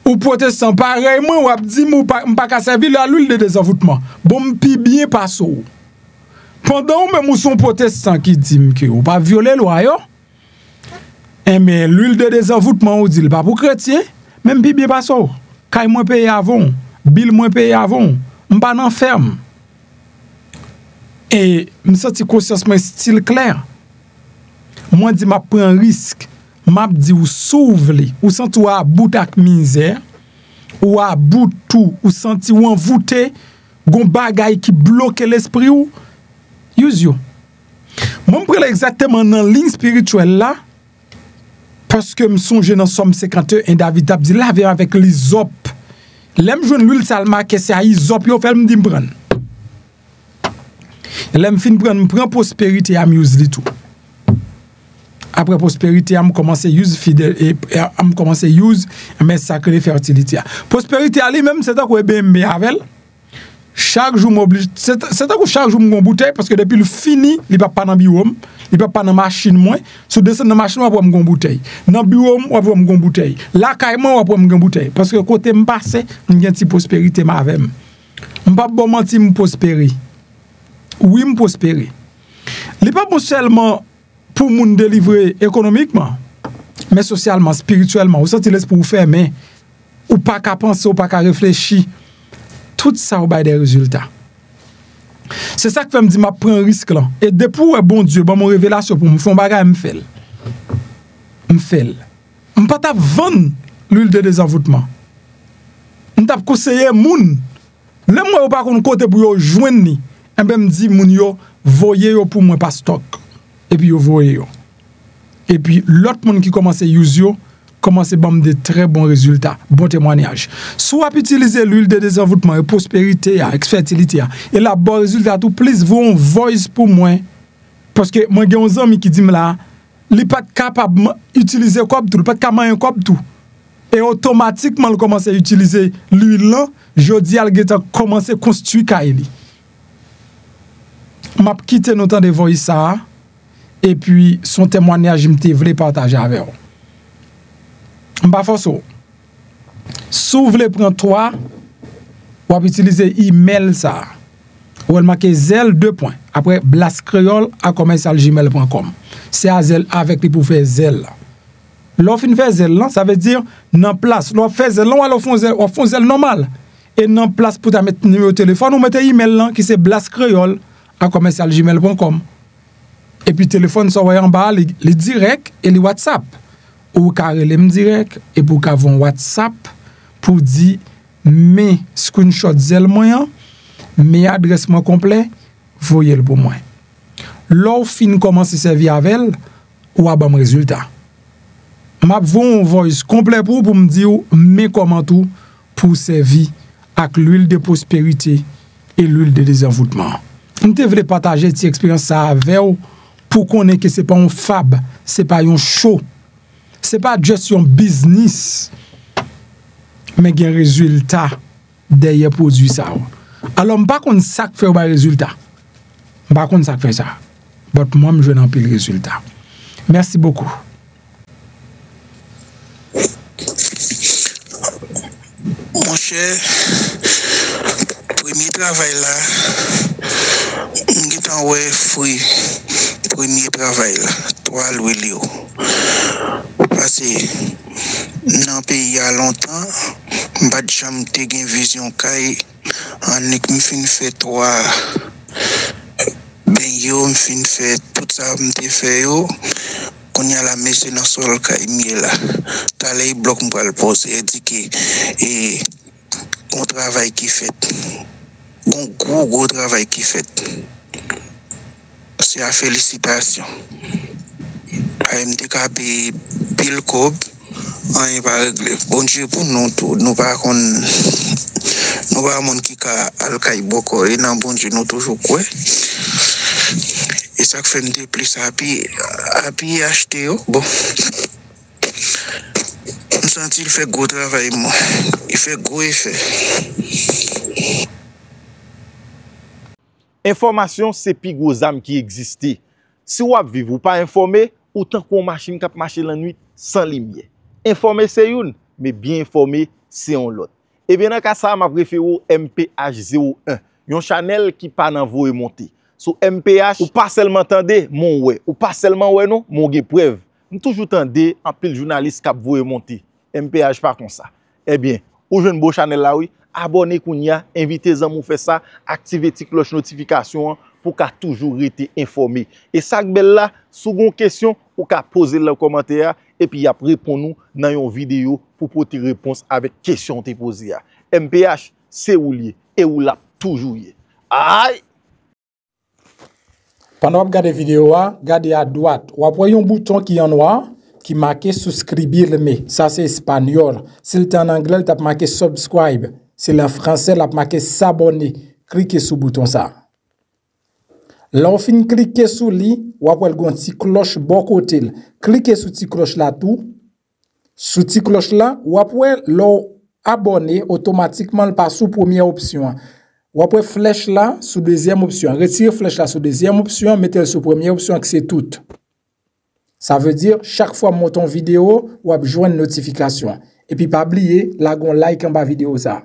Ou protestant pareil moi ou dit pas ka servir la l'huile de désenvoûtement. Bon me bien pas ça. Pendant même ou son protestant qui dit que ou pas violer loi yo. Mais l'huile de désenvoûtement ou dit pas pour chrétien même bien pas ça. Kay moi payer avant, bill moi payer avant. M'pas nan ferme. Et me senti conscience moi style clair. Moi dit m'a prend risque. M'a dit ou s'ouvre ou senti ou à bout ak misère ou à bout tout ou senti ou envoûté gon bagay qui bloque l'esprit ou use yo. Moi me prend exactement dans ligne spirituelle là parce que me songe dans Somme 51 David a dit laver avec l'hysope. L'aime joindre l'huile salma que c'est à isop yo fait me dit me prendre. L'aime fin prendre me prend prospérité à use li tout. Après prospérité am commencer use fidèle et am commencer use mais sacré fertilité. Prospérité ali même c'est à quoi BMB avec chaque jour m'oblige c'est à quoi chaque jour me bouteille parce que depuis le fini, il pas dans biome, il pas dans machine moins, sous descend dans machine on va me bouteille. Dans biome on va me bouteille. Là caïman on va me bouteille parce que côté me passer, on gagne ti prospérité ma avec. On pas bon menti me prospérer. Oui me prospérer. Il pas bon seulement pour moun délivrer économiquement, mais socialement, spirituellement, ou senti laisse pour faire mais ou pas qu'à penser ou pas qu'à réfléchir. Tout ça ou des résultats. C'est ça que fait me dire m'a prend risque là. Et depuis bon Dieu, bon mon révélation pour me faire bagay me fait. Me pas ta vendre l'huile de désenvoûtement. On t'a conseillé moun. Le moi ou pas qu'on côté pour yo joindre ni. Et ben me dit moun yo voyez yo pour moi pas stock. Et puis yo voyez yo. Et puis l'autre monde qui commence à use yo commencer à de très bons résultats, bon témoignage. Soit utiliser l'huile de désenvoûtement et prospérité, avec fertilité, et là, bon résultat, tout plus, vous voice pour moi. Parce que moi, j'ai un ami qui dit là, il n'est pas capable d'utiliser comme tout, il n'est pas capable de comme tout. Et automatiquement, il commence à utiliser l'huile là, Jodi a commencé à construire Kaili. Je vais quitter notre temps de voice ça, et puis son témoignage, je voulais partager avec vous. Pas forcément. Si vous voulez prendre 3, vous pouvez utiliser email ça. Vous pouvez marquer zel 2 points. Après blastcreole@gmail.com. C'est à zel avec les pour faire zel. L'offre fait zel ça veut dire non place. L'offre fait zel on font zel normal. Et non place pour ta mettre numéro de téléphone ou mettre email là qui c'est blastcreole@gmail.com. Et puis téléphone ça en bas les direct et les WhatsApp. Ou carré les direct et pour qu'avon WhatsApp pour dire mes screenshot zel moyen mes adresse moi complet voyez le pour moi l'offre fin commence servir avec ou a bon résultat m'a vont voice complet pour me dire mes comment tout pour servir avec l'huile de prospérité et l'huile de désenvoûtement on te voulais partager cette expérience ça avec pour connaître que c'est pas un fab c'est pas un show. C'est pas juste un business, mais il y a un résultat derrière produit ça. Alors, je ne sais pas ça fait un résultat. Je ne sais pas ça fait ça. Mais moi, je n'ai pas le résultat. Merci beaucoup. Mon cher, premier travail là, je suis en fruit. premier travail là, toi Louis. Parce que dans le pays il y a longtemps, pas de jamais une vision caille en est me fin fait toi ben yo me fin fait tout ça me fait yo qu'on y a la messe dans sol caille là. T'as les blocs me le poser dit que et on travail qui fait. Un gros travail qui fait. C'est à félicitations. AMD pile cob, on est pas réglé. Bon Dieu pour nous tout, nous pas qu'on nous pas monde qui ka alcaï boko et non bon Dieu nous toujours quoi. Et ça fait me plus happy acheter bon. On sent il fait gros travail moi. Il fait gros effet. Information, c'est plus gros âme qui existe. Si vous vivez ou pas informé, autant qu'on machine qui marche la nuit sans lumière. Informé c'est une, mais bien informé c'est un l'autre. Et bien dans cas ça, m'a préféré MPH01, un channel qui pas dans voie monter. Sur MPH, ou pas seulement entendre mon ouais, ou pas seulement ouais non, mon gen preuve. Nous toujours entendre en pile journaliste qui voie monter. MPH pas comme ça. Eh bien, ou jeune beau channel là oui. Abonnez kounya, invitez amis faire ça, activez la cloche notification pour qu'à toujours été informé. Et ça belle là, sous une question ou qu'à poser le commentaire et puis y a répondre nous dans une vidéo pour porter réponse avec question te posée. MPH c'est ou lié et ou l'a toujours lié. Aïe. Pendant que vous regardez la vidéo, regardez à droite, vous voyez un bouton qui est en noir qui marque souscribirme. Ça c'est espagnol. Si c'est en anglais, il tape marqué subscribe. C'est le français, la marqué s'abonner. Cliquez sur le bouton ça. Là, on finit cliquer sur lui, ou après le petit cloche bon côté. Cliquez sur cette cloche là tout. Sur cette cloche là, ou après l'on abonner automatiquement le passe sous première option. Ou après flèche là sous deuxième option. Retirez flèche là sous deuxième option, mettez sur première option que c'est tout. Ça veut dire chaque fois monter une vidéo, ou après joindre une notification. Et puis pas oublier, là, on like en bas vidéo ça.